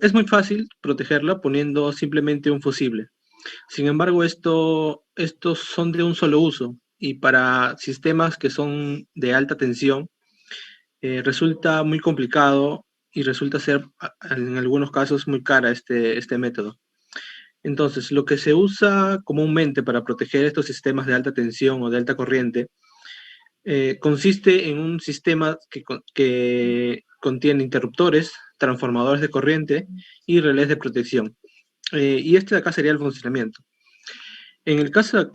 es muy fácil protegerlo poniendo simplemente un fusible. Sin embargo, estos son de un solo uso, y para sistemas que son de alta tensión, resulta muy complicado y resulta ser en algunos casos muy cara este método. Entonces, lo que se usa comúnmente para proteger estos sistemas de alta tensión o de alta corriente consiste en un sistema que contiene interruptores, transformadores de corriente y relés de protección. Y este de acá sería el funcionamiento. En el caso,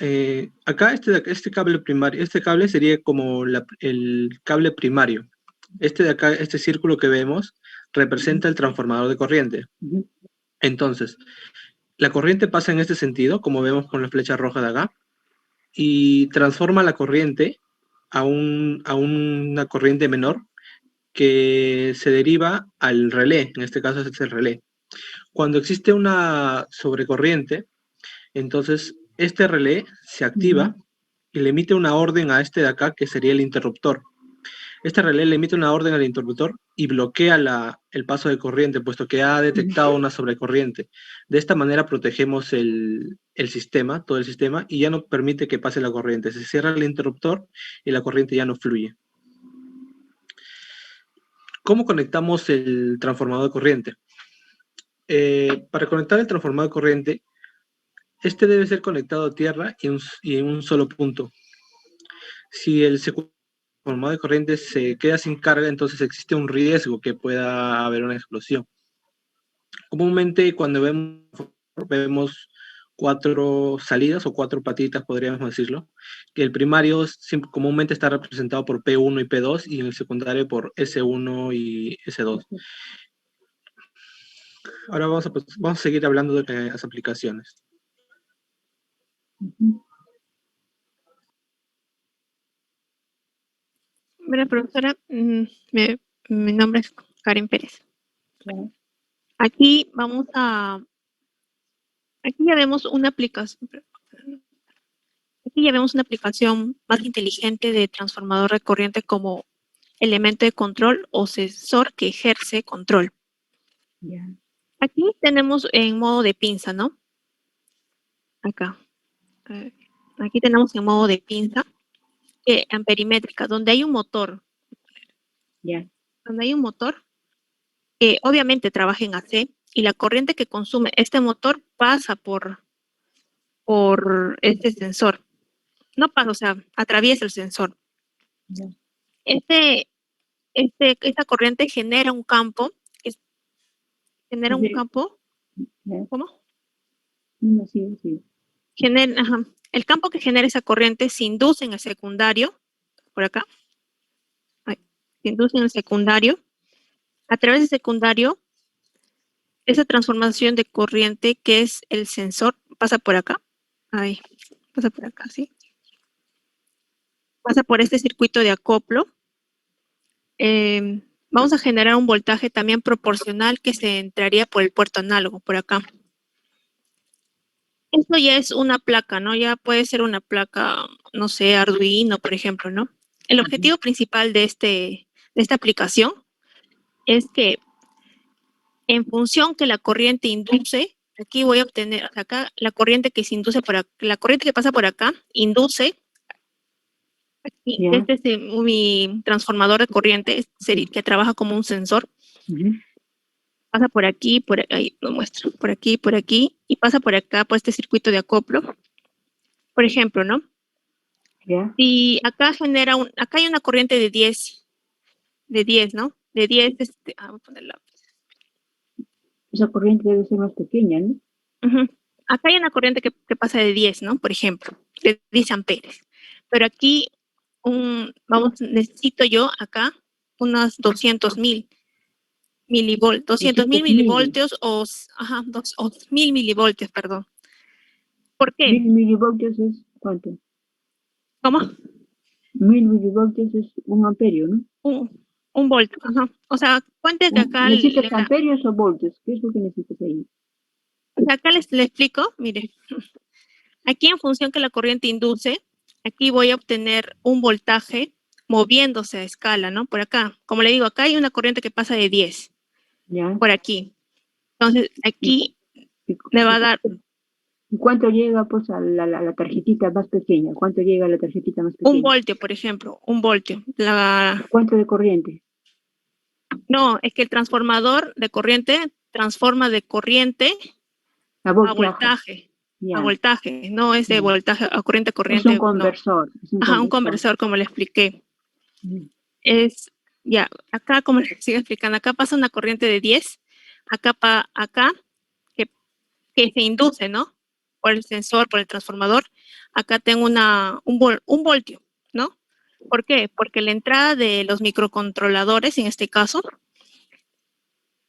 acá este cable primario, este cable sería como el cable primario. Este de acá, este círculo que vemos, representa el transformador de corriente. Entonces, la corriente pasa en este sentido, como vemos con la flecha roja de acá, y transforma la corriente a una corriente menor que se deriva al relé. En este caso es el relé. Cuando existe una sobrecorriente, entonces este relé se activa y le emite una orden a este de acá, que sería el interruptor. Este relé le emite una orden al interruptor y bloquea el paso de corriente, puesto que ha detectado una sobrecorriente. De esta manera protegemos el sistema, todo el sistema, y ya no permite que pase la corriente. Se cierra el interruptor y la corriente ya no fluye. ¿Cómo conectamos el transformador de corriente? Para conectar el transformador de corriente, este debe ser conectado a tierra y en un solo punto. Si el transformador de corriente se queda sin carga, entonces existe un riesgo que pueda haber una explosión. Comúnmente cuando vemos 4 salidas o 4 patitas, podríamos decirlo, que el primario comúnmente está representado por P1 y P2 y en el secundario por S1 y S2. Ahora vamos a seguir hablando de las aplicaciones. Bueno, profesora, mi nombre es Karen Pérez. Aquí ya vemos una aplicación. Aquí ya vemos una aplicación más inteligente de transformador de corriente como elemento de control o sensor que ejerce control. Aquí tenemos en modo de pinza, ¿no? Acá. Aquí tenemos en modo de pinza, amperimétrica, donde hay un motor. Donde hay un motor que obviamente trabaja en AC, y la corriente que consume este motor pasa por este sensor. No pasa, o sea, atraviesa el sensor. Esta corriente genera un campo. ¿Cómo? Sí. El campo que genera esa corriente se induce en el secundario, por acá. Se induce en el secundario. A través del secundario, esa transformación de corriente que es el sensor pasa por acá. Pasa por acá, ¿sí? Pasa por este circuito de acoplo. Vamos a generar un voltaje también proporcional que se entraría por el puerto análogo, por acá. Esto ya es una placa, ¿no? Ya puede ser una placa, no sé, Arduino, por ejemplo, ¿no? El objetivo principal de esta aplicación es que en función que la corriente induce, aquí voy a obtener, o sea, acá la corriente que se induce por acá, la corriente que pasa por acá, induce, aquí, Ya. este es mi transformador de corriente, que trabaja como un sensor, pasa por ahí lo muestro, por aquí, y pasa por acá, por este circuito de acoplo, por ejemplo, ¿no? Ya. Y acá acá hay una corriente de 10, ¿no? De 10, voy a ponerla. Esa corriente debe ser más pequeña, ¿no? Ujú. Acá hay una corriente que pasa de 10, ¿no? Por ejemplo, de 10 amperes. Pero aquí, necesito yo acá unos 200.000 milivoltios, 200.000 milivoltios o 1.000 milivoltios, perdón. ¿Por qué? 1000 milivoltios es ¿cuánto? ¿Cómo? 1000 milivoltios es 1 amperio, ¿no? Un voltio, ajá. O sea, cuente que acá... ¿Necesitas amperios o voltios? ¿Qué es lo que necesitas ahí? Acá le explico, mire. Aquí en función que la corriente induce, aquí voy a obtener un voltaje moviéndose a escala, ¿no? Por acá. Como le digo, acá hay una corriente que pasa de 10. Ya. Por aquí. Entonces, aquí le va a dar... ¿Y cuánto llega pues a la tarjetita más pequeña? ¿Cuánto llega a la tarjetita más pequeña? Un voltio, por ejemplo, un voltio. ¿Cuánto de corriente? No, es que el transformador de corriente transforma de corriente a voltaje. Ya. A voltaje, no es de voltaje a corriente. Es un conversor. No. Ajá, un conversor, como le expliqué. Es, ya, acá, como les sigo explicando, acá pasa una corriente de 10, acá que se induce, ¿no? Por el sensor, por el transformador. Acá tengo un voltio, ¿no? ¿Por qué? Porque la entrada de los microcontroladores, en este caso,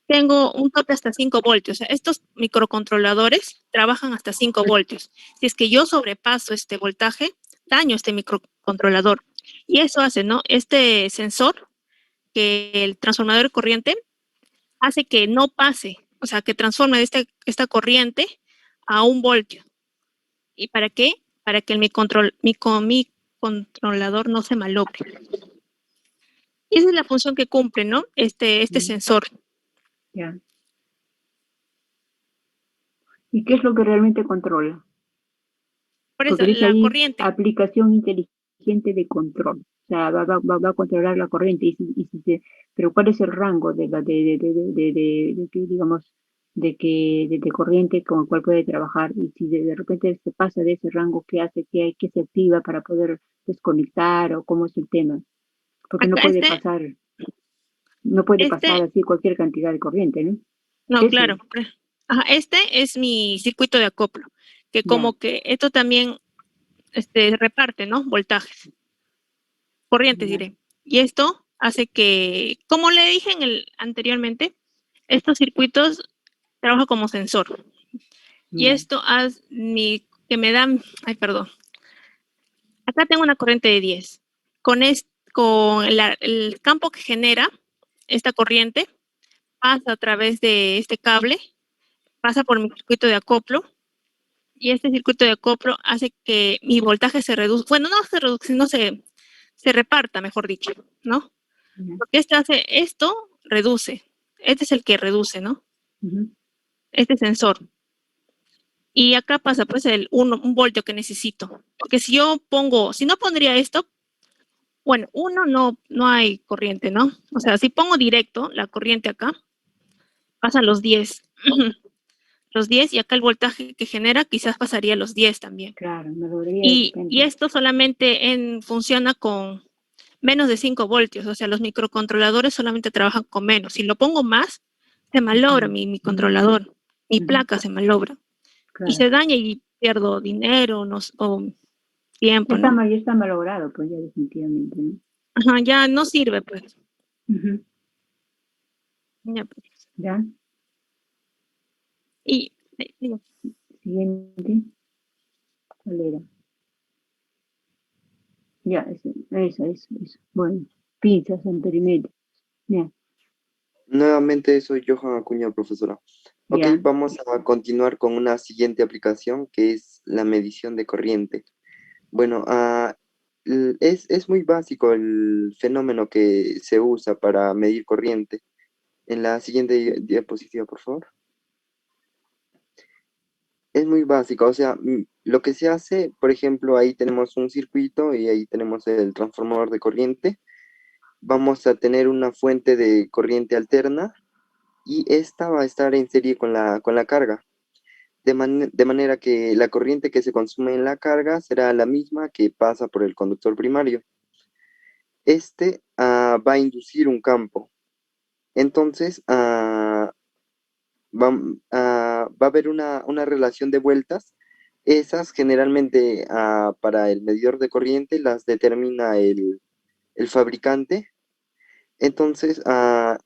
tengo un tope hasta 5 voltios. O sea, estos microcontroladores trabajan hasta 5 voltios. Si es que yo sobrepaso este voltaje, daño este microcontrolador. Y eso hace, ¿no? Este sensor, que el transformador de corriente, hace que no pase, o sea, que transforme esta corriente a un voltio. ¿Y para qué? Para que mi controlador no se malogre. Y esa es la función que cumple, ¿no? Este sensor. Ya. ¿Y qué es lo que realmente controla? Por eso, porque dice la ahí corriente. aplicación inteligente de control. O sea, va a controlar la corriente. Pero ¿cuál es el rango de digamos, de corriente con el cual puede trabajar? Y si de repente se pasa de ese rango, ¿qué hace? ¿Qué se activa para poder desconectar o cómo es el tema? Porque no puede pasar así cualquier cantidad de corriente, ¿no? No, claro. Ajá, este es mi circuito de acoplo, que como que esto también reparte, ¿no? Voltajes, corrientes diré. Y esto hace que, como le dije anteriormente, estos circuitos trabajan como sensor. Y esto que me dan, perdón. Acá tengo una corriente de 10. Con el campo que genera esta corriente, pasa a través de este cable, pasa por mi circuito de acoplo, y este circuito de acoplo hace que mi voltaje se reduzca, bueno, no se reduzca, sino se reparta, mejor dicho, ¿no? Porque esto reduce, este es el que reduce, ¿no? Este sensor. Y acá pasa pues un voltio que necesito, porque si no pondría esto, bueno, no hay corriente, ¿no? O sea, si pongo directo la corriente acá, pasan los 10. Los 10 y acá el voltaje que genera quizás pasaría los 10 también. Claro, me lograría y esto solamente funciona con menos de 5 voltios, o sea, los microcontroladores solamente trabajan con menos. Si lo pongo más, se malogra mi controlador, mi placa se malogra. Claro. Y se daña y pierdo dinero o tiempo, ya ¿no? está malogrado, pues ya definitivamente, ¿no? Ajá, ya no sirve, pues. Ya, pues. ¿Ya? Y siguiente. ¿Cuál era? Ya, eso. Bueno, pinzas, amperímetros. Ya. Nuevamente soy Johan Acuña, profesora. Ok, Ya. vamos a continuar con una siguiente aplicación que es la medición de corriente. Bueno, es muy básico el fenómeno que se usa para medir corriente. En la siguiente diapositiva, por favor. Es muy básico, o sea, lo que se hace, por ejemplo, ahí tenemos un circuito y ahí tenemos el transformador de corriente. Vamos a tener una fuente de corriente alterna y esta va a estar en serie con la carga. De manera que la corriente que se consume en la carga será la misma que pasa por el conductor primario. Este va a inducir un campo. Entonces, va a haber una relación de vueltas. Esas generalmente para el medidor de corriente las determina el fabricante. Entonces,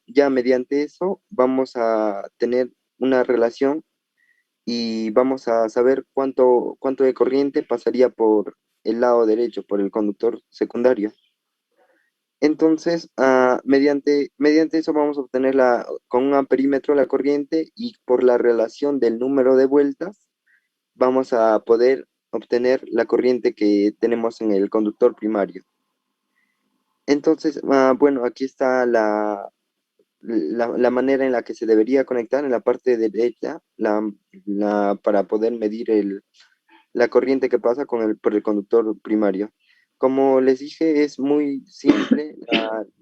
ya mediante eso vamos a tener una relación y vamos a saber cuánto de corriente pasaría por el lado derecho, por el conductor secundario. Entonces, mediante eso vamos a obtener con un amperímetro la corriente y por la relación del número de vueltas vamos a poder obtener la corriente que tenemos en el conductor primario. Entonces, bueno, aquí está la manera en la que se debería conectar en la parte derecha para poder medir la corriente que pasa por el conductor primario. Como les dije, es muy simple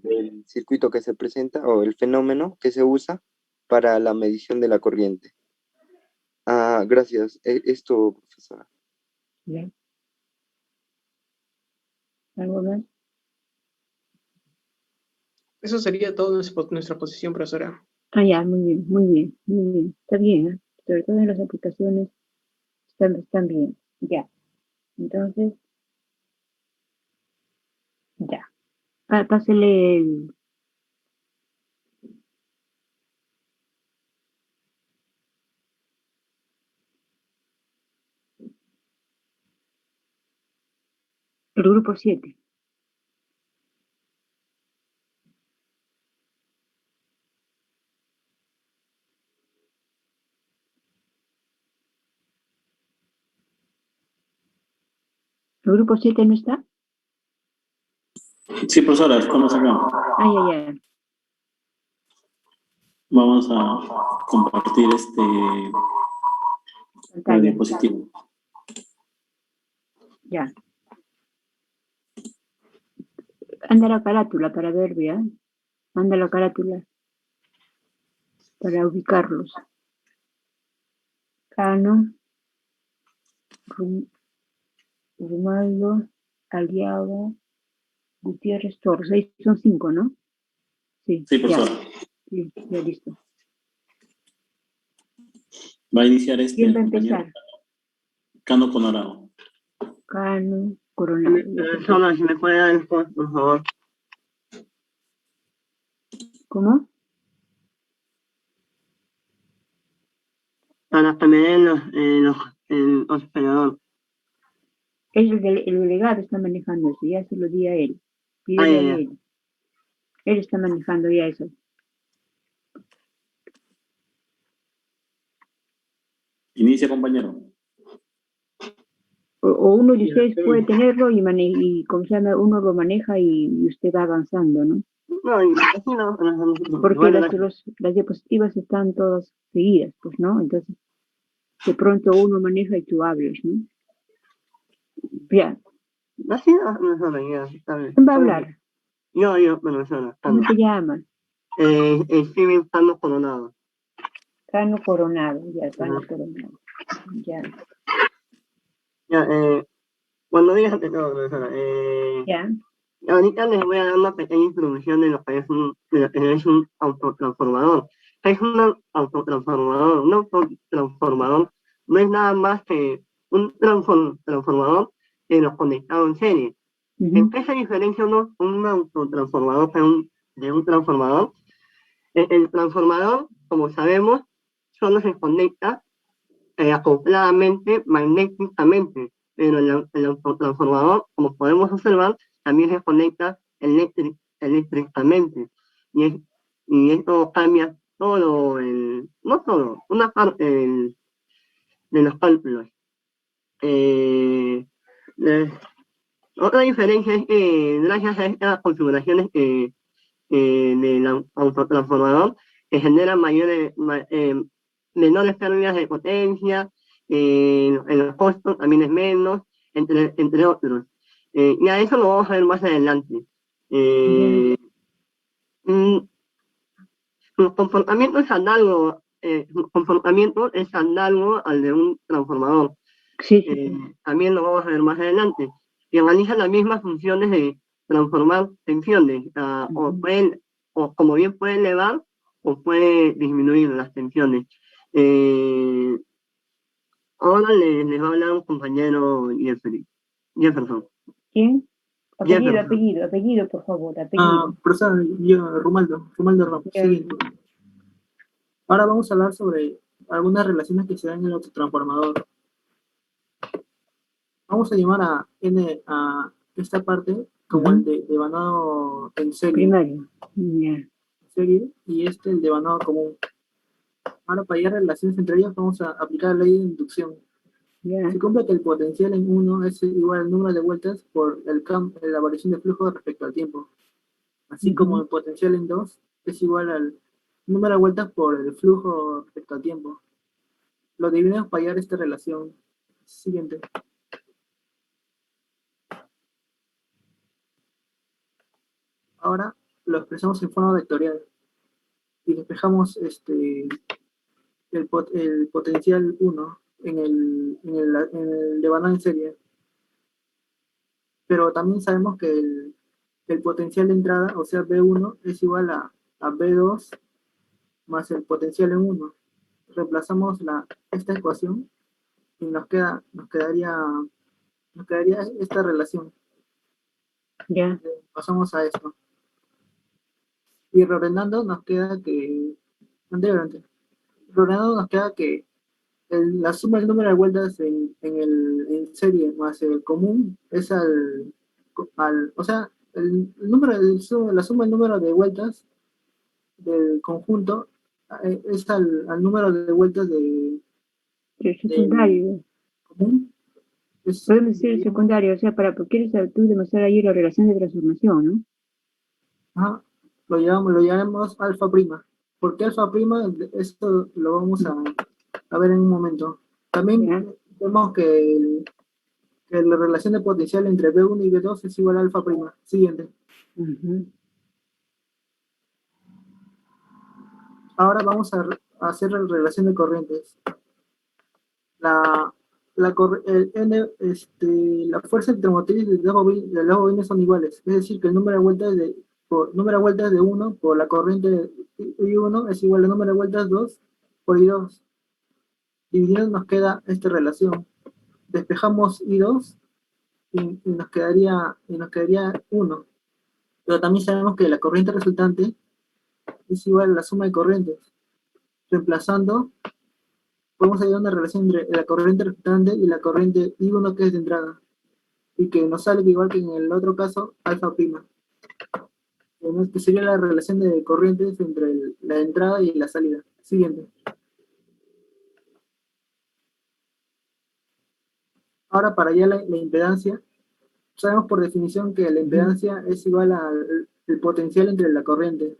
el circuito que se presenta o el fenómeno que se usa para la medición de la corriente. Gracias. Esto, profesora. Bien. ¿Algo más? Eso sería todo nuestra posición, profesora. Ya, muy bien, muy bien, muy bien. Está bien, ¿eh? Sobre todo en las aplicaciones están bien. Ya. Entonces, ya. Pásele el grupo 7. ¿El grupo 7 no está? Sí, profesora, estamos acá. Ya. Vamos a compartir la Pantalla. diapositiva. Ya. Anda la carátula para ver, ¿ya? Anda la carátula para ubicarlos. Cano, Romaldo, Aliaga, Gutiérrez, Torres. Ahí son 5, ¿no? Sí, Sí, profesora. Sí, ya listo. Va a iniciar ¿Quién va a compañero empezar? Cano Conorado. Cano, Coronado. Solo si me puede dar el post, por favor. ¿Cómo? Para que me den el operador. El delegado está manejando eso, ya se lo di a él. Pídele a Ya. él. Él está manejando ya eso. Inicia, compañero. O uno de ustedes puede tenerlo y como se llama, uno lo maneja y usted va avanzando, ¿no? No, así no. Porque Bueno, las diapositivas están todas seguidas, pues, ¿no? Entonces, de pronto uno maneja y tú hablas, ¿no? Ya. así no, ya, está bien. ¿Quién va a hablar? Yo, profesora. ¿Cómo se llama? Steven Cano Coronado. Cano Coronado, ya, Cano Coronado. Ya. Ya, cuando digas que todo, profesora, Ya. ahorita les voy a dar una pequeña introducción de lo que es un autotransformador. Es un autotransformador. Un autotransformador no es nada más que un transformador de los conectados en serie. ¿En qué se diferencia un autotransformador de un transformador? El transformador, como sabemos, solo se conecta acopladamente magnéticamente, pero el autotransformador, como podemos observar, también se conecta eléctricamente. Y esto cambia no todo, una parte de los cálculos. Otra diferencia es que gracias a estas configuraciones del autotransformador, que genera menores pérdidas de potencia, en los costos también es menos, entre otros. Y a eso lo vamos a ver más adelante. Su comportamiento es análogo, al de un transformador. También lo vamos a ver más adelante. Y analiza las mismas funciones de transformar tensiones, o como bien puede elevar o puede disminuir las tensiones. Ahora les va a hablar un compañero Jefferson. ¿Quién? Jefferson. Apellido, por favor, apellido. Profesor, yo, Romaldo Ramos. Ya. Siguiente. Ahora vamos a hablar sobre algunas relaciones que se dan en el autotransformador. Vamos a llamar a esta parte como el de devanado en serie. Primario. Ya. Serie, y el devanado común. Ahora, para hallar relaciones entre ellas, vamos a aplicar la ley de inducción. Se cumple que el potencial en 1 es igual al número de vueltas por la variación de flujo respecto al tiempo. Así como el potencial en 2 es igual al número de vueltas por el flujo respecto al tiempo. Lo dividimos para hallar esta relación. Siguiente. Ahora lo expresamos en forma vectorial. Y despejamos el potencial 1 en el devanado en serie. Pero también sabemos que el potencial de entrada, o sea, B1, es igual a B2 más el potencial en 1. Reemplazamos esta ecuación y nos quedaría esta relación. Pasamos a esto. Y reordenando nos queda que la suma del número de vueltas en serie más el común es o sea, la suma del número de vueltas del conjunto es al número de vueltas del secundario. Común. Podemos decir el secundario, o sea, quieres tú demostrar ahí la relación de transformación, ¿no? Ajá. Lo llamamos alfa prima. ¿Por qué alfa prima? Esto lo vamos a ver en un momento. También vemos que la relación de potencial entre B1 y B2 es igual a alfa prima. Siguiente. Ahora vamos a hacer la relación de corrientes. La fuerza intermotriz de las bobinas son iguales. Es decir, que el número de vueltas de 1 por la corriente I1 es igual al número de vueltas 2 por I2. Dividiendo nos queda esta relación. Despejamos I2 y nos quedaría 1. Pero también sabemos que la corriente resultante es igual a la suma de corrientes. Reemplazando, podemos hallar una relación entre la corriente resultante y la corriente I1 que es de entrada. Y que nos sale igual que en el otro caso, alfa prima. Que sería la relación de corrientes entre la entrada y la salida. Siguiente. Ahora, para allá la impedancia, sabemos por definición que la impedancia es igual al potencial entre la corriente.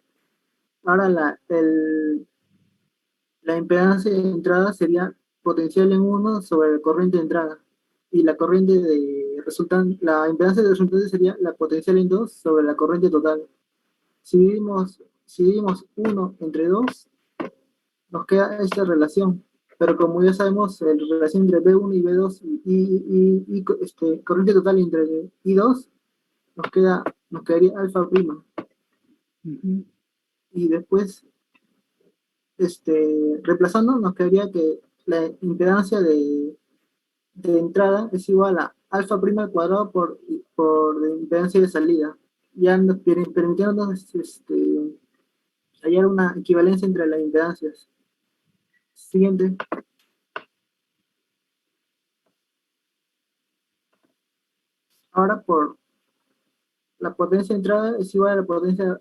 Ahora la impedancia de entrada sería potencial en 1 sobre la corriente de entrada. Y la impedancia de resultante sería la potencial en 2 sobre la corriente total. Si dividimos 1 entre 2, nos queda esta relación. Pero como ya sabemos, la relación entre B1 y B2 y corriente total entre I2, nos quedaría alfa prima. Y después, reemplazando, nos quedaría que la impedancia de entrada es igual a alfa prima al cuadrado por la impedancia de salida. Ya permitiéndonos hallar una equivalencia entre las impedancias. Siguiente. Ahora por la potencia de entrada es igual a la potencia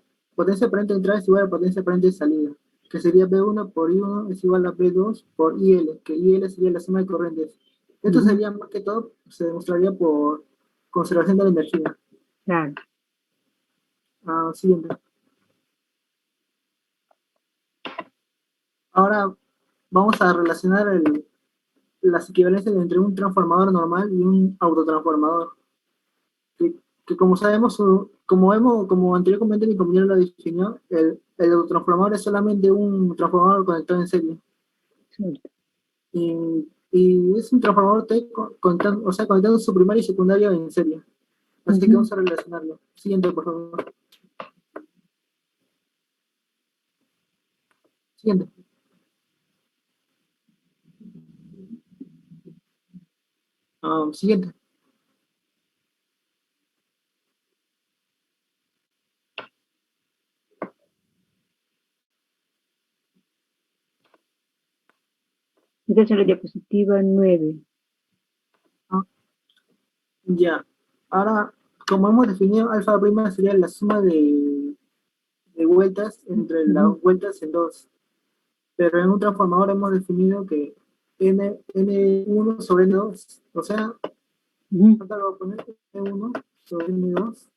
aparente de entrada es igual a la potencia aparente de salida, que sería B1 por I1 es igual a B2 por IL, que IL sería la suma de corrientes. Esto sería más que todo, se demostraría por conservación de la energía. Claro. Siguiente. Ahora vamos a relacionar las equivalencias entre un transformador normal y un autotransformador. Que como sabemos, como anteriormente mi compañero lo definió, el autotransformador es solamente un transformador conectado en serie. Y es un transformador T conectando su primario y secundario en serie. Así que vamos a relacionarlo. Siguiente, por favor. Siguiente. Siguiente. Entonces la diapositiva 9. Ya. Ahora, como hemos definido, alfa prima sería la suma de vueltas entre las vueltas en 2. Pero en un transformador hemos definido que N1 sobre N2, o sea, ¿cuánto lo voy a poner? N1 sobre N2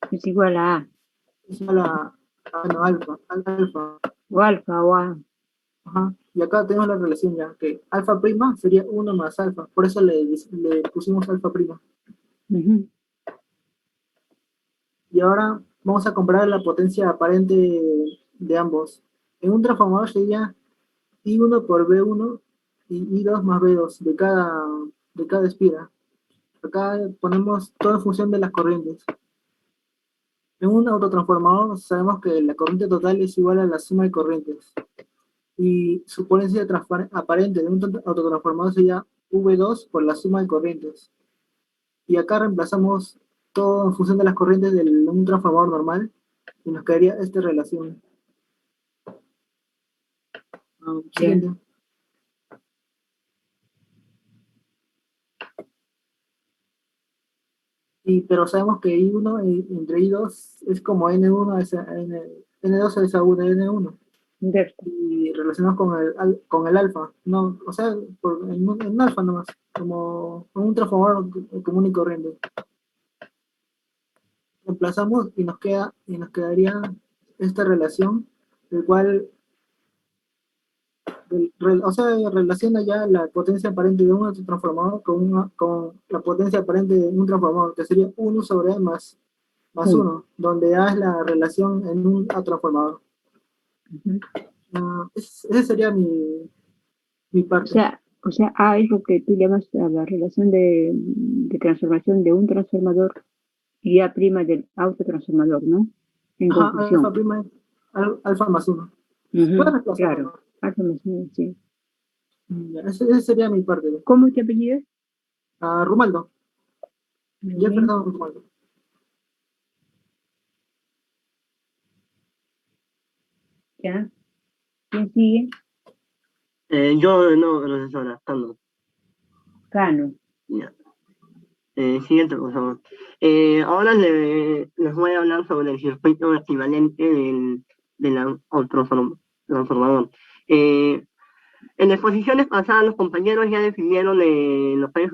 Es igual a A. es igual a no, alfa. O alfa o A. Ajá. Y acá tenemos la relación ya, que alfa prima sería 1 más alfa, por eso le pusimos alfa prima. Y ahora vamos a comparar la potencia aparente de ambos. En un transformador sería I1 por B1 y I2 más B2 de cada espira. Acá ponemos todo en función de las corrientes. En un autotransformador sabemos que la corriente total es igual a la suma de corrientes. Y su potencia aparente de un autotransformador sería V2 por la suma de corrientes. Y acá reemplazamos todo en función de las corrientes de un transformador normal y nos quedaría esta relación. Siguiente. Pero sabemos que I1 entre I2 es como N1 N2 es a N1. Y relacionados con el alfa, ¿no? O sea, en alfa nomás, como un transformador común y corriente. Reemplazamos y nos quedaría esta relación, el cual relaciona ya la potencia aparente de un autotransformador con la potencia aparente de un transformador, que sería 1 sobre E más 1, donde A es la relación en un transformador. Esa sería mi parte. O sea, A es lo que tú llamas a la relación de transformación de un transformador y A' del autotransformador, ¿no? En conclusión. Alfa prima es alfa más 1. Claro, alfa más 1, sí. Esa sería mi parte. ¿Cómo te apellidas? Rumaldo. Jefferson Rumaldo. ¿Ya? ¿Quién sigue? Yo no, profesora, Cano. Cano. Ya. Siguiente, por favor. Ahora les voy a hablar sobre el circuito equivalente del autotransformador. En exposiciones pasadas, los compañeros ya definieron lo que es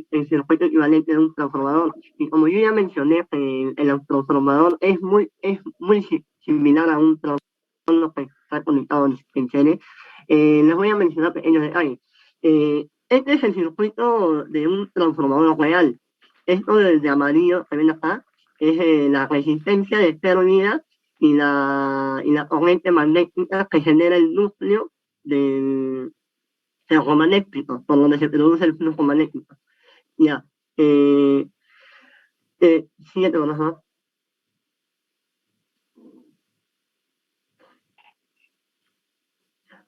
el circuito equivalente de un transformador. Y como yo ya mencioné, el autotransformador es muy similar a un transformador que está conectado en serie. Les voy a mencionar pequeños detalles. Este es el circuito de un transformador real. Esto de amarillo que ven acá es la resistencia de pérdida y la corriente magnética que genera el núcleo del ferromagnético, por donde se produce el flujo magnético. Ya. Siguiente, por favor.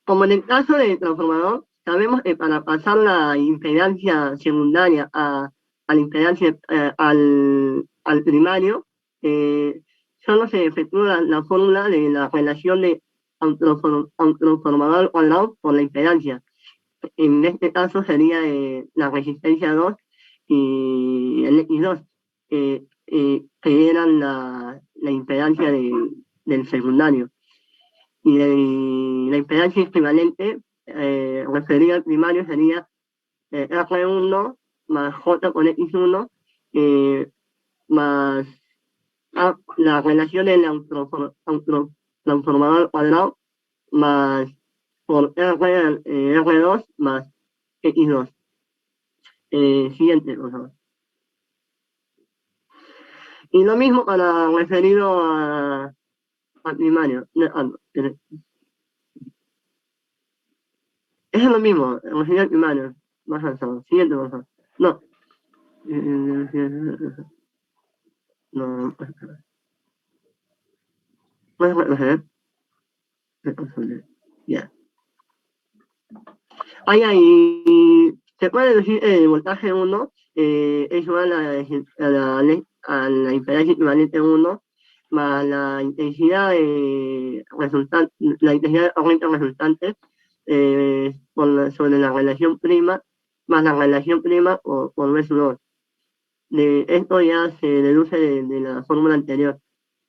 Como en el caso del transformador, sabemos que para pasar la impedancia secundaria a la impedancia al primario, solo se efectúa la fórmula de la relación de autotransformador cuadrado por la impedancia. En este caso sería la resistencia 2 y el X2, que eran la impedancia del secundario. Y la impedancia equivalente referida al primario sería R1 más J con X1 más la relación del autotransformador cuadrado más por R2 más X2. Siguiente, por favor. Y lo mismo para referido al primario. Es lo mismo, referido al primario. Más avanzado. Siguiente, por favor. No. No. Ya. Y se puede decir el voltaje 1 es igual a la impedancia equivalente 1 más la intensidad resultante, la intensidad de corriente resultante sobre la relación prima más la relación prima por V sub 2. Esto ya se deduce de la fórmula anterior.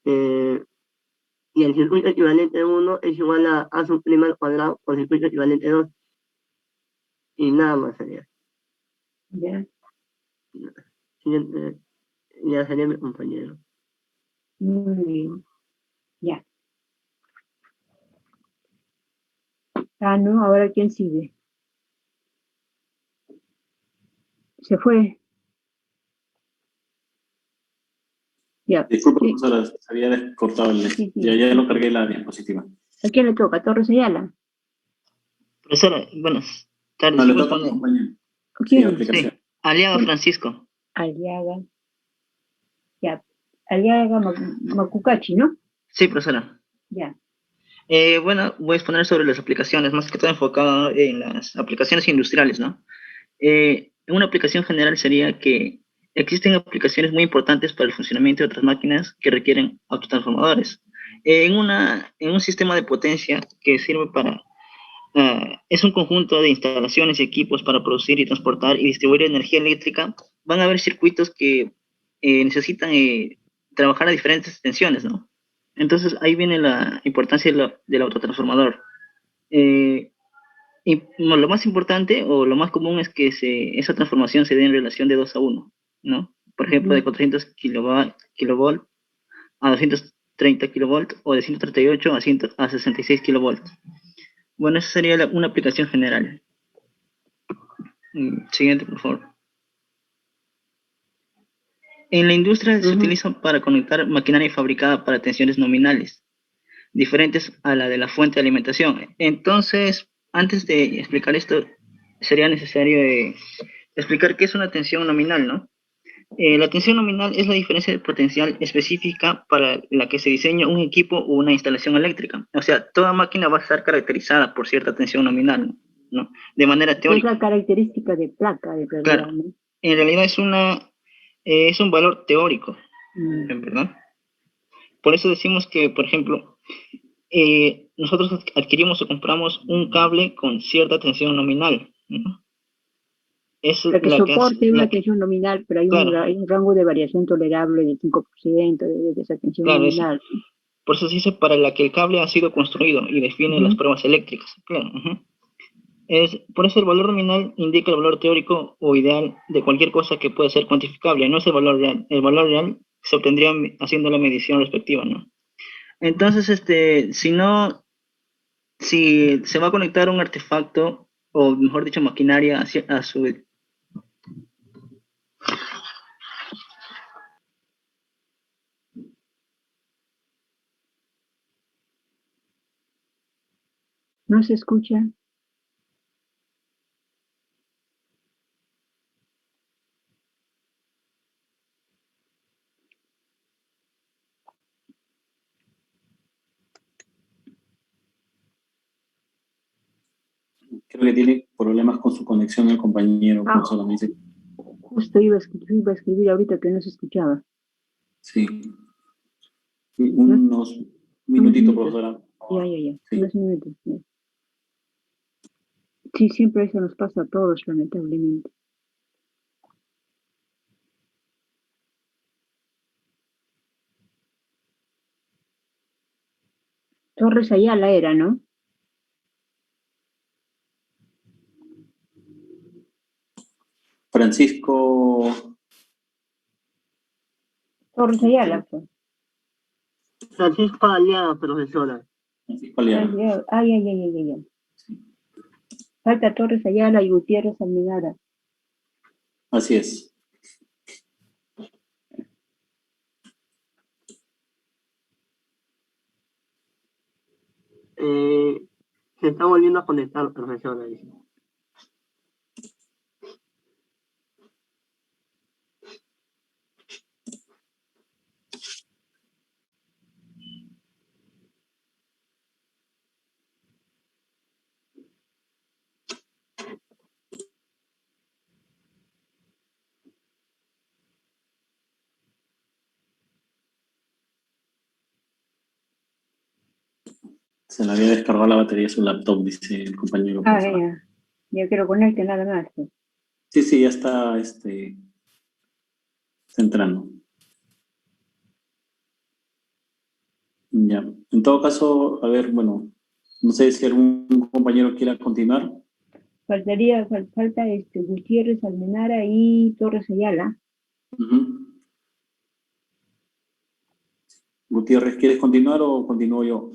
Y el circuito equivalente 1 es igual a A sub prima al cuadrado por circuito equivalente 2. Y nada más sería. Ya. Siguiente, ya sería mi compañero. Muy bien. Ya. ¿No? Ahora ¿quién sigue? Se fue. Ya. Disculpa, Sí. profesora, se había cortado el... Sí. Ya lo cargué la diapositiva. ¿A quién le toca? ¿Torres Ayala? Profesora, buenas tardes. No, ¿Sí le me toca a mi responde? compañero. Sí, ¿Quién? aplicación. Sí, Aliaga Francisco. Aliaga. Ya. Aliaga Macucachi, ¿no? Sí, profesora. Ya. Bueno, voy a exponer sobre las aplicaciones, más que todo enfocado en las aplicaciones industriales, ¿no? Una aplicación general sería que existen aplicaciones muy importantes para el funcionamiento de otras máquinas que requieren autotransformadores. En un sistema de potencia que sirve para... es un conjunto de instalaciones y equipos para producir y transportar y distribuir energía eléctrica. Van a haber circuitos que necesitan trabajar a diferentes tensiones, ¿no? Entonces ahí viene la importancia del autotransformador. Y lo más importante o lo más común es que esa transformación se dé en relación de 2 a 1, ¿no? Por ejemplo, de 400 kilovolt a 230 kilovolt o de 138 a 66 kilovolt. Bueno, esa sería una aplicación general. Siguiente, por favor. En la industria se utiliza para conectar maquinaria fabricada para tensiones nominales, diferentes a la de la fuente de alimentación. Entonces, antes de explicar esto, sería necesario explicar qué es una tensión nominal, ¿no? La tensión nominal es la diferencia de potencial específica para la que se diseña un equipo o una instalación eléctrica. O sea, toda máquina va a estar caracterizada por cierta tensión nominal, ¿no? De manera teórica. Es la característica de placa, de realidad, Claro, ¿no? en realidad es un valor teórico, ¿verdad? Por eso decimos que, por ejemplo, nosotros adquirimos o compramos un cable con cierta tensión nominal, ¿no? Es Para que la que hace, soporte una tensión nominal, pero hay, claro, hay un rango de variación tolerable del 5% de esa tensión claro, nominal. por eso se dice para la que el cable ha sido construido y define las pruebas eléctricas, claro. Por eso el valor nominal indica el valor teórico o ideal de cualquier cosa que pueda ser cuantificable, no es el valor real. El valor real se obtendría haciendo la medición respectiva, ¿no? Entonces, si se va a conectar un artefacto, o mejor dicho, maquinaria a su... ¿No se escucha? Creo que tiene problemas con su conexión el compañero, profesora, me dice. Justo iba a escribir ahorita que no se escuchaba. Sí. Unos minutitos, profesora. Ya. Sí. Unos minutos. Ya. Sí, siempre eso nos pasa a todos, lamentablemente. Torres Ayala era, ¿no? Francisco. Torres Ayala, pues. Francisco Aliaga, profesora. Francisco Aliaga. Ya. Falta Torres Ayala y Gutiérrez Almenara. Así es. Se está volviendo a conectar, profesora. Dice. Se le había descargado la batería de su laptop, dice el compañero. Ah, ya. Ya que lo conecte nada más. Pues. Sí, sí, ya está entrando. Ya. En todo caso, a ver, bueno, no sé si algún compañero quiera continuar. Falta Gutiérrez Almenara y Torres Ayala. Gutiérrez, ¿quieres continuar o continúo yo?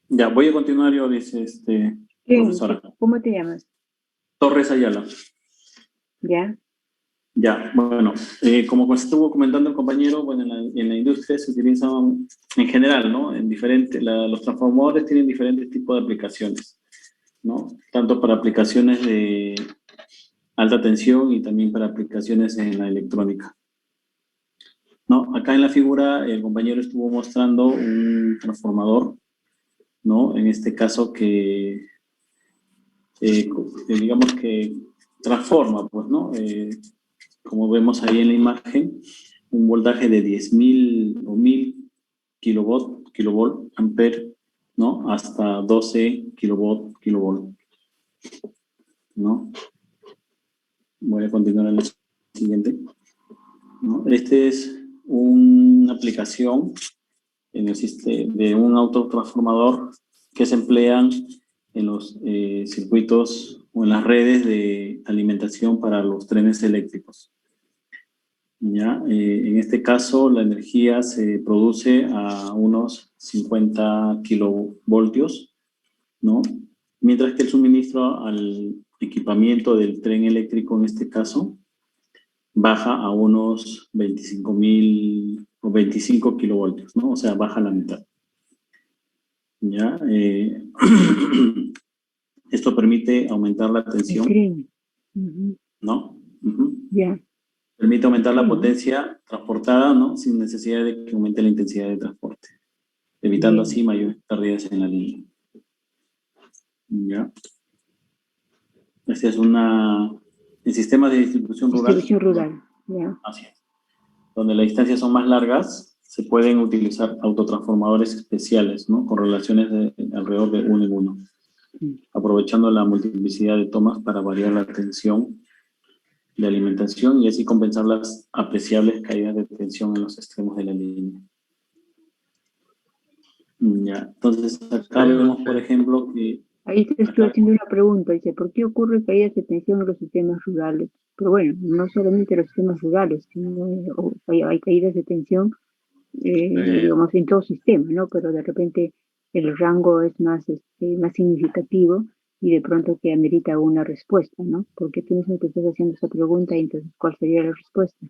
Ya, voy a continuar yo, dice profesora. ¿Cómo te llamas? Torres Ayala. Ya. Ya, bueno, como estuvo comentando el compañero, bueno, en la industria se utilizan en general, ¿no? Los transformadores tienen diferentes tipos de aplicaciones, ¿no? Tanto para aplicaciones de alta tensión y también para aplicaciones en la electrónica. ¿No? Acá en la figura el compañero estuvo mostrando un transformador, ¿no? En este caso que, digamos que transforma, pues, ¿no? Como vemos ahí en la imagen, un voltaje de 10.000 o 1.000 kilovolt ampere, ¿no? Hasta 12 kilovolt, ¿no? Voy a continuar en el siguiente, ¿no? Este es una aplicación en el sistema de un autotransformador que se emplean en los circuitos o en las redes de alimentación para los trenes eléctricos. ¿Ya? En este caso, la energía se produce a unos 50 kilovoltios, ¿no? Mientras que el suministro al equipamiento del tren eléctrico, en este caso, baja a unos 25.000 o 25 kilovoltios, ¿no? O sea, baja a la mitad. ¿Ya? Esto permite aumentar la tensión, ¿no? Ya. Permite aumentar la potencia transportada, ¿no? Sin necesidad de que aumente la intensidad de transporte, evitando así mayores pérdidas en la línea. ¿Ya? Este es el sistema de distribución rural. Distribución rural, ya. Así es. Donde las distancias son más largas, se pueden utilizar autotransformadores especiales, ¿no? Con relaciones de alrededor de 1 en 1, aprovechando la multiplicidad de tomas para variar la tensión de alimentación y así compensar las apreciables caídas de tensión en los extremos de la línea. Ya, entonces acá vemos, por ejemplo, que... Ahí te estoy haciendo una pregunta, dice, ¿por qué ocurre caídas de tensión en los sistemas rurales? Pero bueno, no solamente los sistemas rurales, sino hay caídas de tensión, digamos, en todo sistema, ¿no? Pero de repente el rango es más significativo y de pronto que amerita una respuesta, ¿no? Porque tú mismo te estás haciendo esa pregunta y entonces, ¿cuál sería la respuesta?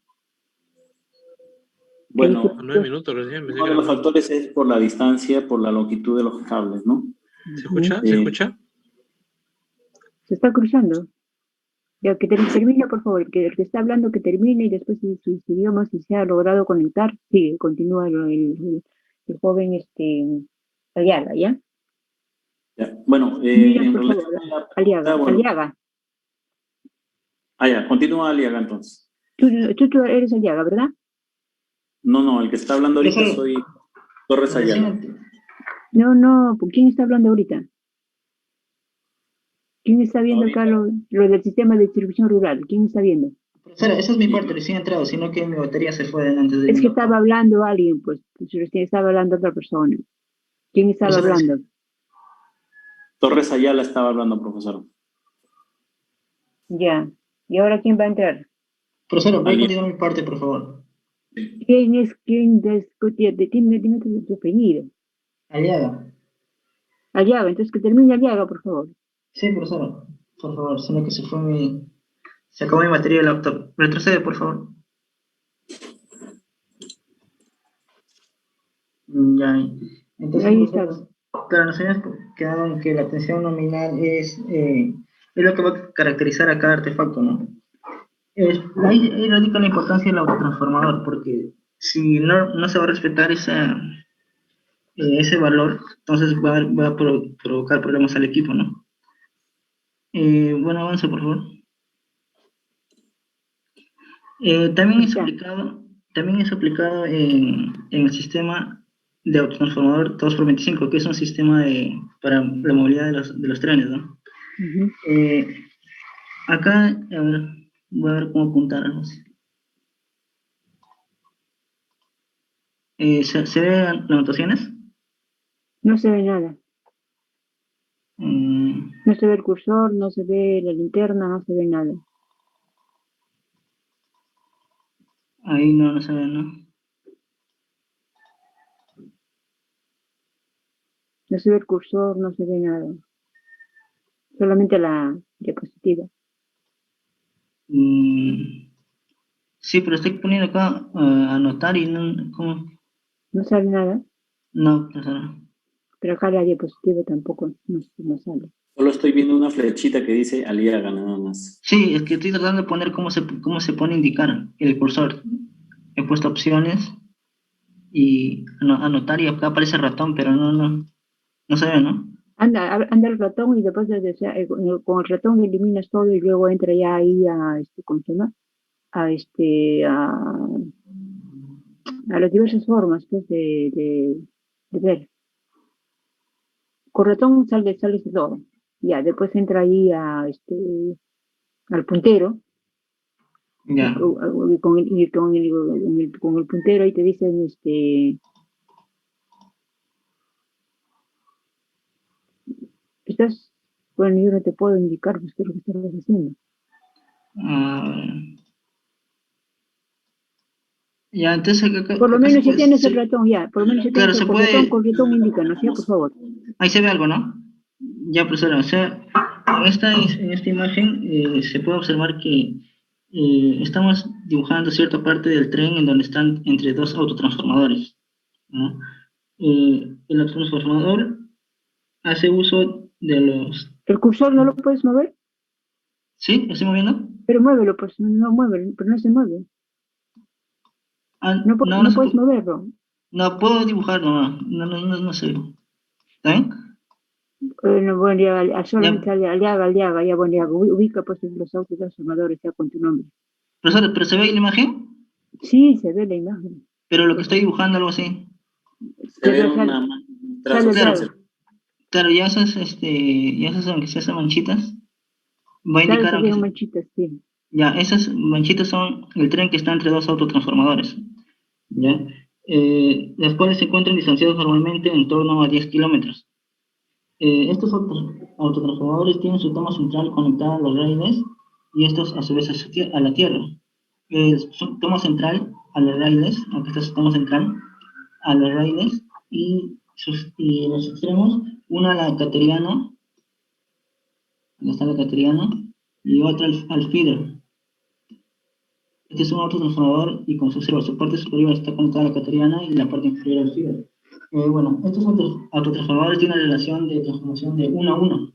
Bueno, 9 minutos recién. uno de los factores es por la distancia, por la longitud de los cables, ¿no? ¿Se escucha? ¿Se escucha? Se está cruzando. Ya que termine, por favor, que el que está hablando que termine y después si digamos si se ha logrado conectar, sigue, continúa el joven Aliaga, ¿ya? Ya. Bueno, Mira, en por relación favor, a la pregunta, Aliaga. Ah, ya, continúa Aliaga entonces. Tú eres Aliaga, ¿verdad? No, el que está hablando ahorita soy Torres Ayala. No, ¿quién está hablando ahorita? ¿Quién está viendo acá lo del sistema de distribución rural? ¿Quién está viendo? Profesora, esa es mi parte, recién he entrado, sino que mi batería se fue antes de... Es que estaba hablando alguien, pues recién estaba hablando otra persona. ¿Quién estaba hablando? Torres Ayala estaba hablando, profesor. Ya. ¿Y ahora quién va a entrar? Profesor, voy a Ali- continuar mi parte, por favor. ¿Quién discutía? Dime tu apellido. Aliaga. Aliaga, entonces que termine Aliaga, por favor. Sí, profesor. Por favor, sino que se acabó mi batería del laptop. Retrocede, por favor. Ya. Entonces, Ahí nosotros, claro, nos habíamos quedado en que la tensión nominal es lo que va a caracterizar a cada artefacto, ¿no? Ahí radica la importancia del autotransformador, porque si no se va a respetar ese valor, entonces va a provocar problemas al equipo, ¿no? Bueno, avance, por favor. También es aplicado en el sistema de autotransformador 2x25, que es un sistema para la movilidad de los trenes, ¿no? Acá, a ver, voy a ver cómo apuntar algo así. ¿Se ven las anotaciones? No se ve nada. Mm, No se ve el cursor, no se ve la linterna, no se ve nada. ahí no se ve, ¿no? No se ve el cursor, no se ve nada. Solamente la diapositiva. Sí, pero estoy poniendo acá anotar y no, ¿cómo? No sale nada, No, profesor. pero acá la diapositiva tampoco no sale. Solo estoy viendo una flechita que dice Aliaga nada más. Sí, es que estoy tratando de poner cómo se pone a indicar el cursor. He puesto opciones y anotar y acá aparece ratón, pero no se ve, ¿no? Anda el ratón y después con el ratón eliminas todo y luego entra ya ahí ¿cómo se llama? A las diversas formas pues, de ver. Con ratón sale todo. Ya, después entra ahí al puntero. Ya. Con el puntero ahí te dicen bueno, yo no te puedo indicar pues, qué es lo que estás haciendo. Ya, entonces Por lo menos si tienes el ratón, ya, por lo menos si claro, tienes el ratón, indícanos, ya, por favor. Ahí se ve algo, ¿no? Ya, profesora, o sea, en esta imagen se puede observar que estamos dibujando cierta parte del tren en donde están entre dos autotransformadores, ¿no? El autotransformador hace uso de los... ¿El cursor no lo puedes mover? ¿Sí? ¿Estoy moviendo? Pero muévelo, pues, no mueve, pero no se mueve. No puedes moverlo. No, puedo dibujar, no sé. ¿Está bien? Bueno, ya, solamente Aliaga, ya, bueno, ya, ubica pues los autotransformadores ya con tu nombre. Profesor, ¿pero se ve la imagen? Sí, se ve la imagen. Pero lo que estoy dibujando, algo así. Se ve una Claro, ya aunque sea esas manchitas, va a indicar... Claro, manchitas, sí. Ya, esas manchitas son el tren que está entre dos autotransformadores. ¿Ya? Las cuales se encuentran distanciados normalmente en torno a 10 kilómetros. Estos autotransformadores tienen su toma central conectada a los raíles y estos a su vez a la tierra. Su toma central a los raíles, aunque esta es su toma central, a los raíles y los extremos, una a la cateriana, donde está la cateriana, y otra al feeder. Este es un autotransformador y con su parte superior está conectada a la cateriana y la parte inferior al feeder. Bueno, estos autotransformadores tienen una relación de transformación de 1 a 1.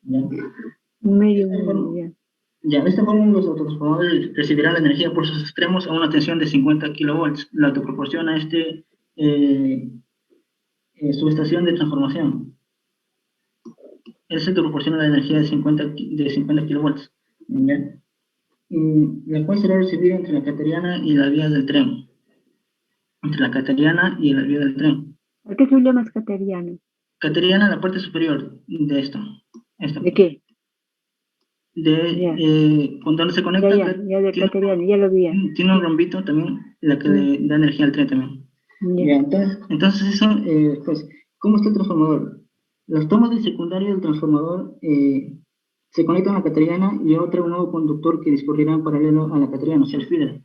¿Ya? Ya, de esta forma los autotransformadores recibirán la energía por sus extremos a una tensión de 50 kilovolts, la que proporciona subestación de transformación. Ese te proporciona la energía de 50 kilovolts. ¿Ya? La cual será recibida entre la cateriana y la vía del tren. Entre la cateriana y la vía del tren. ¿Por qué tú llamas cateriana? Cateriana en la parte superior de esto. ¿De qué? Cuando se conecta... Ya de cateriana, ya lo vi. Tiene un rombito también, la que le da energía al tren también. Ya, entonces eso, pues, ¿cómo está el transformador? Las tomas del secundario del transformador se conecta a la cateriana y otra un nuevo conductor que discurrirá en paralelo a la cateriana, o sea, el feeder.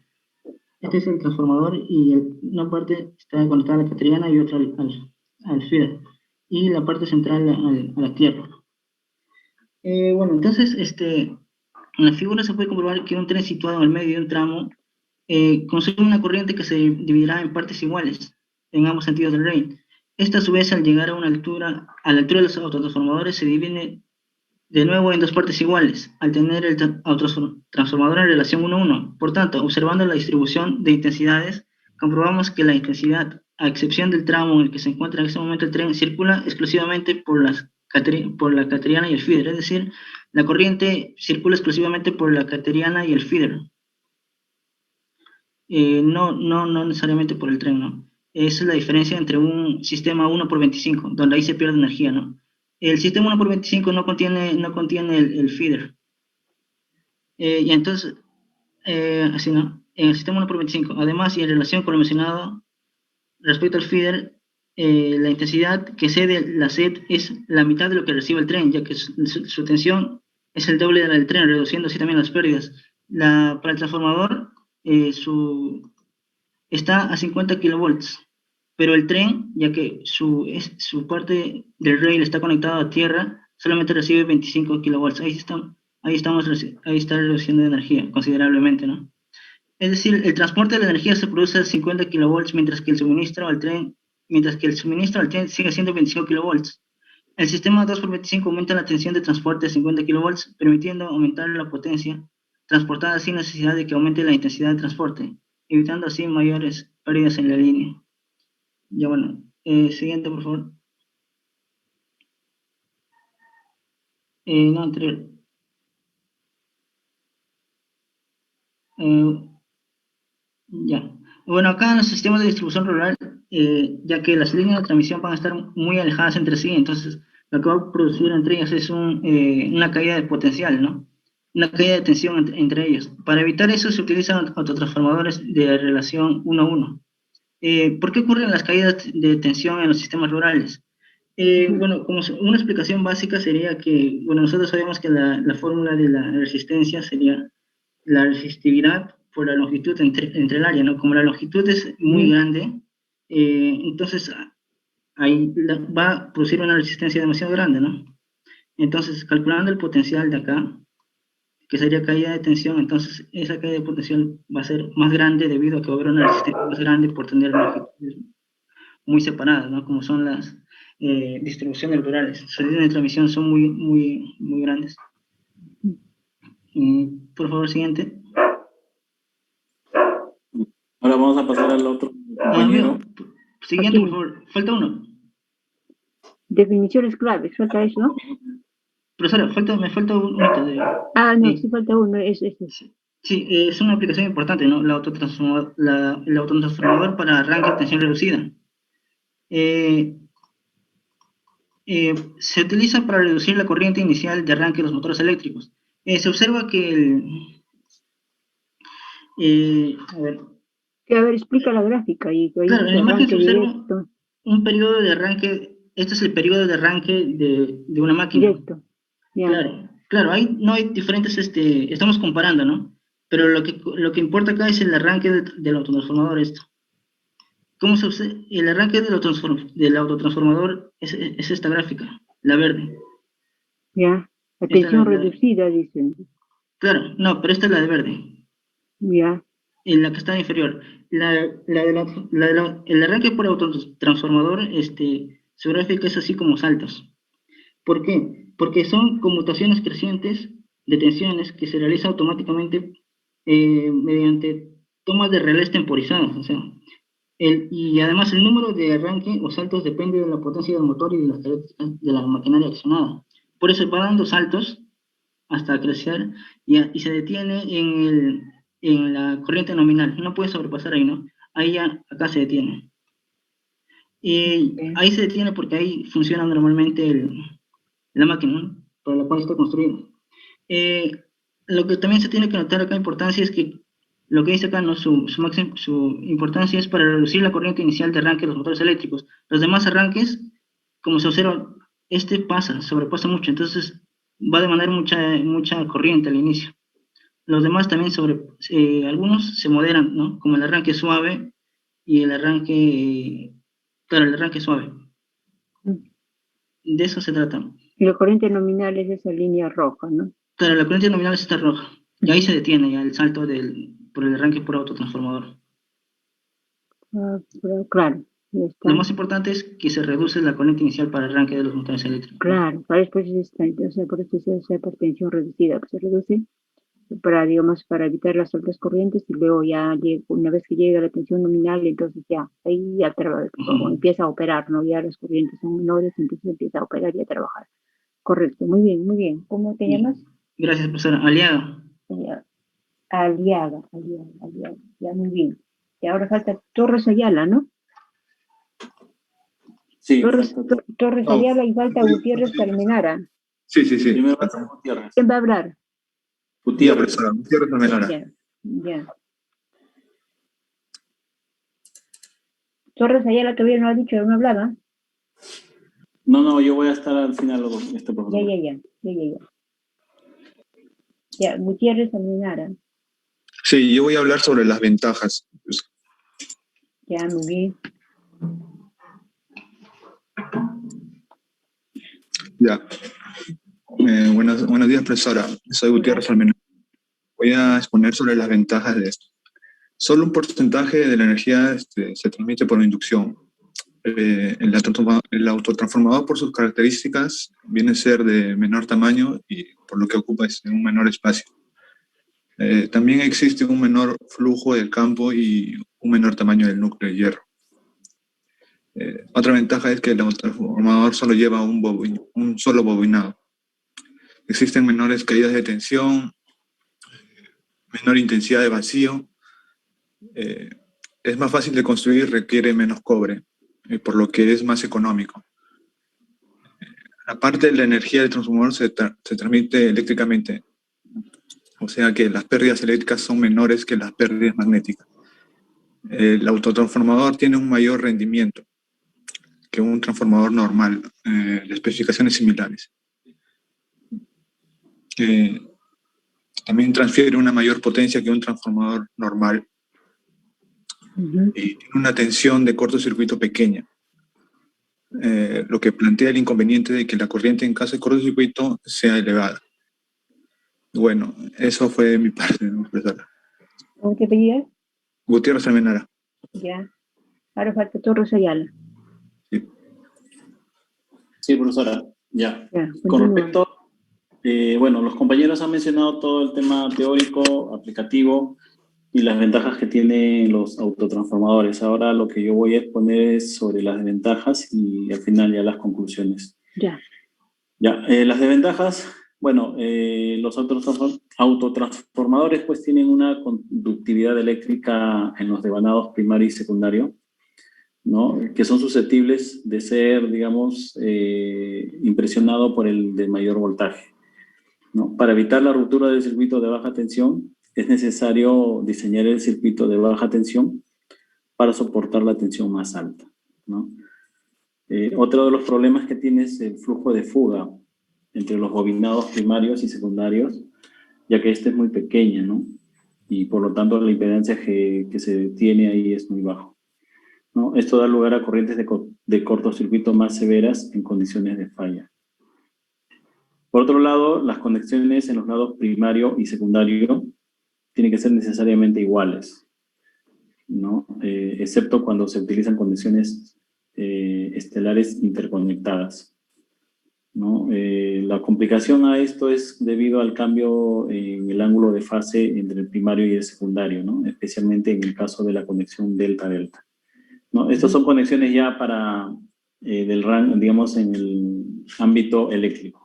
Este es el transformador y una parte está conectada a la cateriana y otra al feeder. Y la parte central a la tierra. Bueno, entonces, en la figura se puede comprobar que un tren situado en el medio de un tramo consume una corriente que se dividirá en partes iguales en ambos sentidos del rail. Esta, a su vez, al llegar a la altura de los autotransformadores, se divide de nuevo en dos partes iguales, al tener el autotransformador en relación 1:1. Por tanto, observando la distribución de intensidades, comprobamos que la intensidad, a excepción del tramo en el que se encuentra en este momento el tren, circula exclusivamente por la cateriana y el feeder, es decir, la corriente circula exclusivamente por la cateriana y el feeder. No necesariamente por el tren, ¿no? Esa es la diferencia entre un sistema 1/25, donde ahí se pierde energía, ¿no? El sistema 1/25 no contiene el feeder. Y entonces, así, ¿no? En el sistema 1/25, además, y en relación con lo mencionado respecto al feeder, la intensidad que cede la SET es la mitad de lo que recibe el tren, ya que su tensión es el doble de la del tren, reduciendo así también las pérdidas. Para el transformador, está a 50 kilovolts, pero el tren, ya que su parte del rail está conectado a tierra, solamente recibe 25 kilovolts. Ahí está reduciendo de energía considerablemente, ¿no? Es decir, el transporte de la energía se produce a 50 kilovolts, mientras que el suministro al tren sigue siendo 25 kilovolts. El sistema 2x25 aumenta la tensión de transporte a 50 kilovolts, permitiendo aumentar la potencia transportada sin necesidad de que aumente la intensidad de transporte, evitando así mayores pérdidas en la línea. Ya bueno, siguiente por favor. No, anterior. Ya. Bueno, acá en los sistemas de distribución rural, ya que las líneas de transmisión van a estar muy alejadas entre sí, entonces lo que va a producir entre ellas es una caída de potencial, ¿no? Una caída de tensión entre ellos. Para evitar eso se utilizan autotransformadores de relación 1:1. ¿Por qué ocurren las caídas de tensión en los sistemas rurales? Bueno, como una explicación básica sería que, bueno, nosotros sabemos que la fórmula de la resistencia sería la resistividad por la longitud entre el área, ¿no? Como la longitud es muy grande, entonces ahí va a producir una resistencia demasiado grande, ¿no? Entonces, calculando el potencial de acá, que sería caída de tensión, entonces esa caída de potencial va a ser más grande debido a que va a haber una resistencia más grande por tener longitudes muy separadas, ¿no? Como son las distribuciones rurales. Sus líneas de transmisión son muy grandes. Por favor, siguiente. Ahora vamos a pasar al otro compañero. Siguiente, por favor. Falta uno. Definiciones claves, falta eso, ¿no? Profesora, me falta un mito de... No, sí falta uno, es ese. Sí, es una aplicación importante, ¿no? El autotransformador para arranque de tensión reducida. Se utiliza para reducir la corriente inicial de arranque de los motores eléctricos. Se observa que A ver, explica la gráfica. Claro, en la imagen se observa un periodo de arranque. Este es el periodo de arranque de una máquina. Directo. Yeah. Claro, no hay diferentes, estamos comparando, ¿no? Pero lo que importa acá es el arranque del autotransformador esto. ¿Cómo se observa? El arranque del autotransformador es esta gráfica, la verde. Ya, la tensión reducida, dicen. Claro, no, pero esta es la de verde. Ya. En la que está inferior. El arranque por autotransformador, su gráfica es así como saltos. ¿Por qué? Porque son conmutaciones crecientes de tensiones que se realizan automáticamente mediante tomas de relés temporizadas. O sea, y además el número de arranque o saltos depende de la potencia del motor y de las características de la maquinaria accionada. Por eso va dando saltos hasta crecer y se detiene en la corriente nominal. No puede sobrepasar ahí, ¿no? Acá se detiene. Y ahí se detiene porque ahí funciona normalmente la máquina, ¿no? Para la cual está construido. Lo que también se tiene que notar acá importancia es que lo que dice acá, ¿no? Su importancia es para reducir la corriente inicial de arranque de los motores eléctricos. Los demás arranques, como se observa, sobrepasa mucho. Entonces, va a demandar mucha corriente al inicio. Los demás también algunos se moderan, ¿no? Como el arranque suave y el arranque, claro, el arranque suave. De eso se trata. Y la corriente nominal es esa línea roja, ¿no? Claro, la corriente nominal es esta roja. Y ahí se detiene ya el salto por el arranque por autotransformador. Pero claro, ya está. Lo más importante es que se reduce la corriente inicial para el arranque de los motores eléctricos. Claro, para después por eso esa potencia reducida que se reduce para, digamos, para evitar las altas corrientes, y luego ya una vez que llega la tensión nominal, entonces ya, ahí ya empieza a operar, ¿no? Ya las corrientes son menores, entonces empieza a operar y a trabajar. Correcto, muy bien, muy bien. ¿Cómo te llamas? Gracias, profesora. Aliaga. Aliaga, ya, muy bien. Y ahora falta Torres Ayala, ¿no? Sí. Torres Ayala, y falta Gutiérrez Almenara. Sí. Primero va a ser Gutiérrez. ¿Quién va a hablar? Gutiérrez. Gutiérrez Almenara. Ya. Torres Ayala todavía no ha dicho, no hablaba. No, yo voy a estar al final, profesor. Ya. Ya, Gutiérrez Almenara. Sí, yo voy a hablar sobre las ventajas. Ya, muy bien. Ya. Buenos días, profesora. Soy Gutiérrez Almenara. Voy a exponer sobre las ventajas de esto. Solo un porcentaje de la energía se transmite por inducción. El autotransformador, por sus características, viene a ser de menor tamaño y por lo que ocupa un menor espacio. También existe un menor flujo del campo y un menor tamaño del núcleo de hierro. Otra ventaja es que el autotransformador solo lleva un solo bobinado. Existen menores caídas de tensión, menor intensidad de vacío. Es más fácil de construir, requiere menos cobre, por lo que es más económico. Aparte, la energía del transformador se transmite eléctricamente, o sea que las pérdidas eléctricas son menores que las pérdidas magnéticas. El autotransformador tiene un mayor rendimiento que un transformador normal, de especificaciones similares. También transfiere una mayor potencia que un transformador normal. Y tiene una tensión de cortocircuito pequeña, lo que plantea el inconveniente de que la corriente en caso de cortocircuito sea elevada. Bueno, eso fue de mi parte, profesora. ¿Cómo te pedías? Gutiérrez Almenara. Ya. Ahora falta Torres Ayala. Sí, profesora, ya. Ya, con respecto, los compañeros han mencionado todo el tema teórico, aplicativo y las ventajas que tienen los autotransformadores. Ahora lo que yo voy a exponer es sobre las desventajas y al final ya las conclusiones. Ya. Las desventajas, los autotransformadores pues tienen una conductividad eléctrica en los devanados primario y secundario, ¿no? Que son susceptibles de ser, digamos, impresionado por el de mayor voltaje, ¿no? Para evitar la ruptura del circuito de baja tensión, es necesario diseñar el circuito de baja tensión para soportar la tensión más alta, ¿no? Otro de los problemas que tiene es el flujo de fuga entre los bobinados primarios y secundarios, ya que este es muy pequeña, ¿no? Y por lo tanto la impedancia que se tiene ahí es muy bajo, ¿no? Esto da lugar a corrientes de cortocircuito más severas en condiciones de falla. Por otro lado, las conexiones en los lados primario y secundario tienen que ser necesariamente iguales, ¿no? Excepto cuando se utilizan condiciones estelares interconectadas, ¿no? La complicación a esto es debido al cambio en el ángulo de fase entre el primario y el secundario, ¿no? Especialmente en el caso de la conexión delta-delta, ¿no? Estas son conexiones ya para del rango, digamos, en el ámbito eléctrico.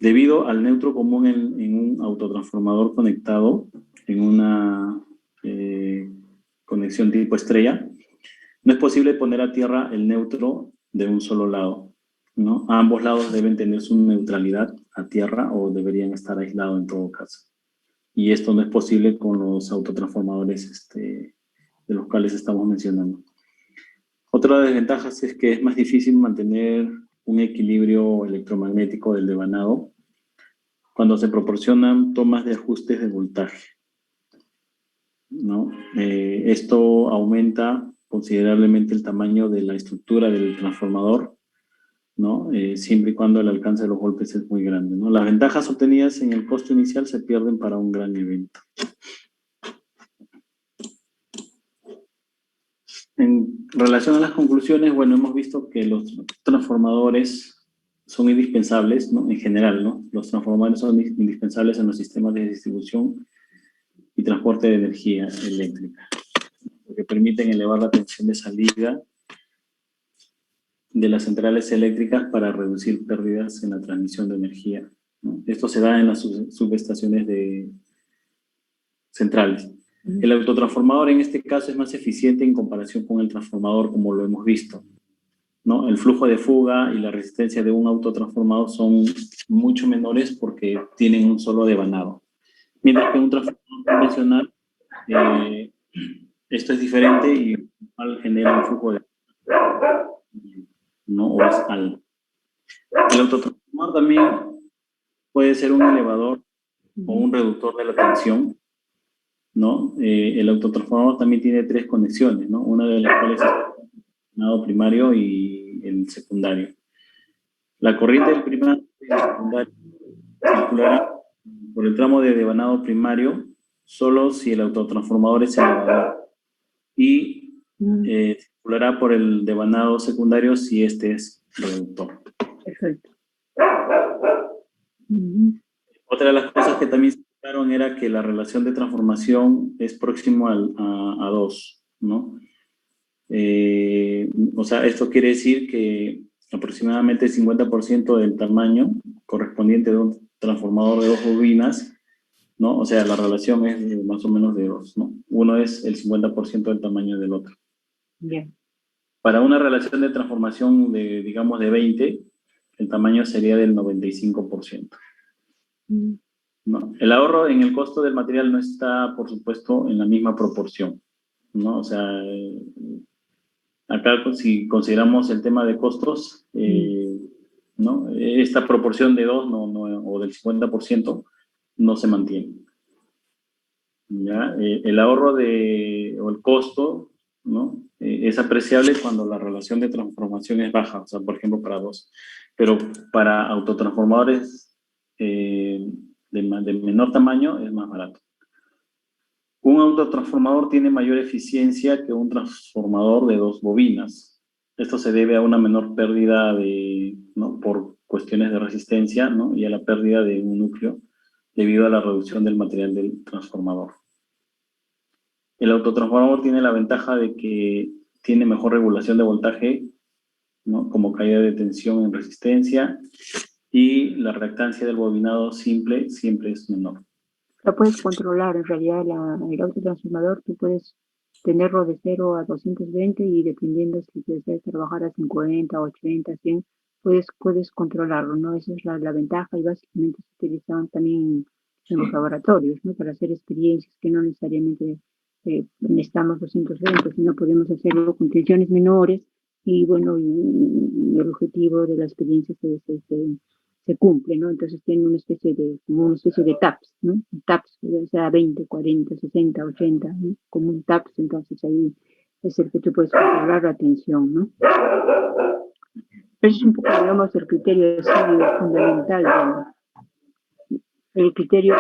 Debido al neutro común en un autotransformador conectado en una conexión tipo estrella, no es posible poner a tierra el neutro de un solo lado, ¿no? Ambos lados deben tener su neutralidad a tierra o deberían estar aislados en todo caso. Y esto no es posible con los autotransformadores de los cuales estamos mencionando. Otra de las desventajas es que es más difícil mantener un equilibrio electromagnético del devanado cuando se proporcionan tomas de ajustes de voltaje, ¿no? Esto aumenta considerablemente el tamaño de la estructura del transformador, ¿no? Siempre y cuando el alcance de los golpes es muy grande, ¿no? Las ventajas obtenidas en el costo inicial se pierden para un gran evento. En relación a las conclusiones, bueno, hemos visto que los transformadores son indispensables, ¿no? En general, ¿no? Los transformadores son indispensables en los sistemas de distribución y transporte de energía eléctrica, porque permiten elevar la tensión de salida de las centrales eléctricas para reducir pérdidas en la transmisión de energía, ¿no? Esto se da en las subestaciones centrales. El autotransformador en este caso es más eficiente en comparación con el transformador, como lo hemos visto, ¿no? El flujo de fuga y la resistencia de un autotransformador son mucho menores porque tienen un solo devanado. Mientras que un transformador convencional, esto es diferente y genera un flujo de ¿no? O es alto. El autotransformador también puede ser un elevador o un reductor de la tensión, ¿no? El autotransformador también tiene 3 conexiones, ¿no? Una de las cuales es el primario y el secundario. La corriente del primario y el secundario circulará por el tramo de devanado primario solo si el autotransformador es elevador y circulará por el devanado secundario si este es reductor. Perfecto. Otra de las cosas que también se explicaron era que la relación de transformación es próximo a 2, ¿no? O sea, esto quiere decir que aproximadamente el 50% del tamaño correspondiente de un transformador de 2 bobinas, ¿no? O sea, la relación es más o menos de 2, ¿no? Uno es el 50% del tamaño del otro. Bien. Para una relación de transformación de, digamos, de 20, el tamaño sería del 95%. ¿No? El ahorro en el costo del material no está, por supuesto, en la misma proporción, ¿no? O sea, acá si consideramos el tema de costos, ¿no? Esta proporción de 2 o del 50% no se mantiene. ¿Ya? El ahorro o el costo, ¿no? Es apreciable cuando la relación de transformación es baja, o sea, por ejemplo, para 2. Pero para autotransformadores de menor tamaño es más barato. Un autotransformador tiene mayor eficiencia que un transformador de 2 bobinas. Esto se debe a una menor pérdida ¿no? por cuestiones de resistencia, ¿no? Y a la pérdida de un núcleo debido a la reducción del material del transformador. El autotransformador tiene la ventaja de que tiene mejor regulación de voltaje, ¿no? Como caída de tensión en resistencia, y la reactancia del bobinado simple siempre es menor. Lo puedes controlar, en realidad el autotransformador tú puedes tenerlo de 0 a 220 y dependiendo si deseas trabajar a 50, 80, 100, puedes controlarlo, ¿no? Esa es la ventaja y básicamente se utilizan también en los laboratorios, ¿no? Para hacer experiencias que no necesariamente necesitamos 220, sino podemos hacerlo con tensiones menores y bueno, y el objetivo de la experiencia se cumple, ¿no? Entonces tiene como una especie de TAPS, ¿no? TAPS, o sea, 20, 40, 60, 80, ¿no? Como un TAPS, entonces ahí es el que tú puedes controlar la tensión, ¿no? Ese es un poco, digamos, el criterio de estudio fundamental, ¿no? El criterio...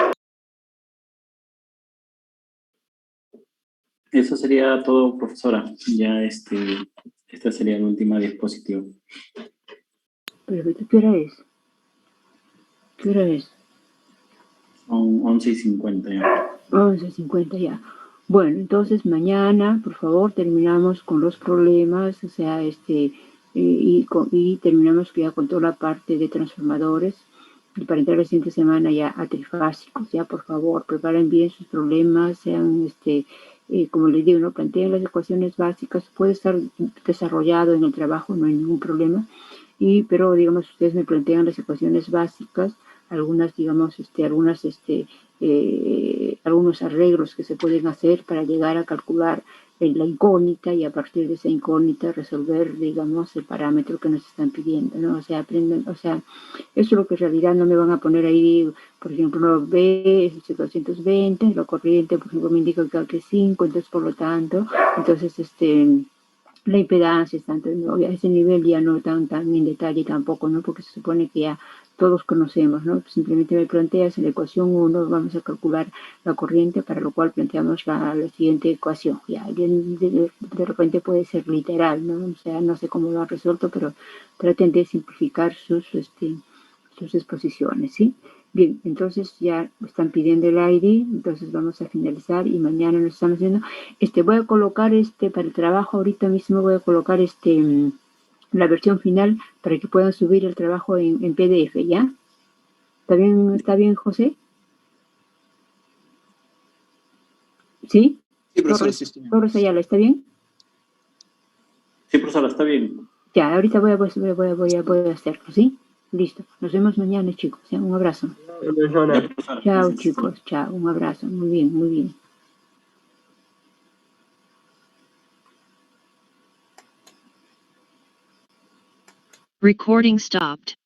Eso sería todo, profesora. Ya esta sería la última diapositiva. Perfecto, ¿qué hora es? ¿Qué hora es? Son 11:50 ya. 11:50 ya. Bueno, entonces mañana, por favor, terminamos con los problemas, o sea, y terminamos ya con toda la parte de transformadores. Y para entrar la siguiente semana ya a trifásicos, ya por favor, preparen bien sus problemas, sean, como les digo, ¿no? Planteen las ecuaciones básicas, puede estar desarrollado en el trabajo, no hay ningún problema, pero digamos, ustedes me plantean las ecuaciones básicas, algunas, digamos, algunos arreglos que se pueden hacer para llegar a calcular la incógnita y a partir de esa incógnita resolver, digamos, el parámetro que nos están pidiendo, ¿no? O sea, aprenden, o sea, eso es lo que en realidad no me van a poner ahí, por ejemplo, no B es 220, la corriente, por ejemplo, me indica que es 5, entonces por lo tanto, entonces la impedancia es tanto, ¿no? A ese nivel ya no tan en detalle tampoco, ¿no? Porque se supone que ya todos conocemos, ¿no? Simplemente me planteas en la ecuación 1, vamos a calcular la corriente, para lo cual planteamos la siguiente ecuación. Ya, de repente puede ser literal, ¿no? O sea, no sé cómo lo han resuelto, pero traten de simplificar sus exposiciones, ¿sí? Bien, entonces ya están pidiendo el ID, entonces vamos a finalizar y mañana nos estamos viendo. Voy a colocar para el trabajo, ahorita mismo voy a colocar la versión final para que puedan subir el trabajo en PDF, ¿ya? ¿Está bien, José? ¿Sí? Sí, profesora, sí estoy bien. Torres Ayala, ¿está bien? Sí, profesora, está bien. Ya, ahorita voy a hacerlo, ¿sí? Listo. Nos vemos mañana, chicos. ¿Ya? Un abrazo. Chao, chicos. Chao. Un abrazo. Muy bien, muy bien. Recording stopped.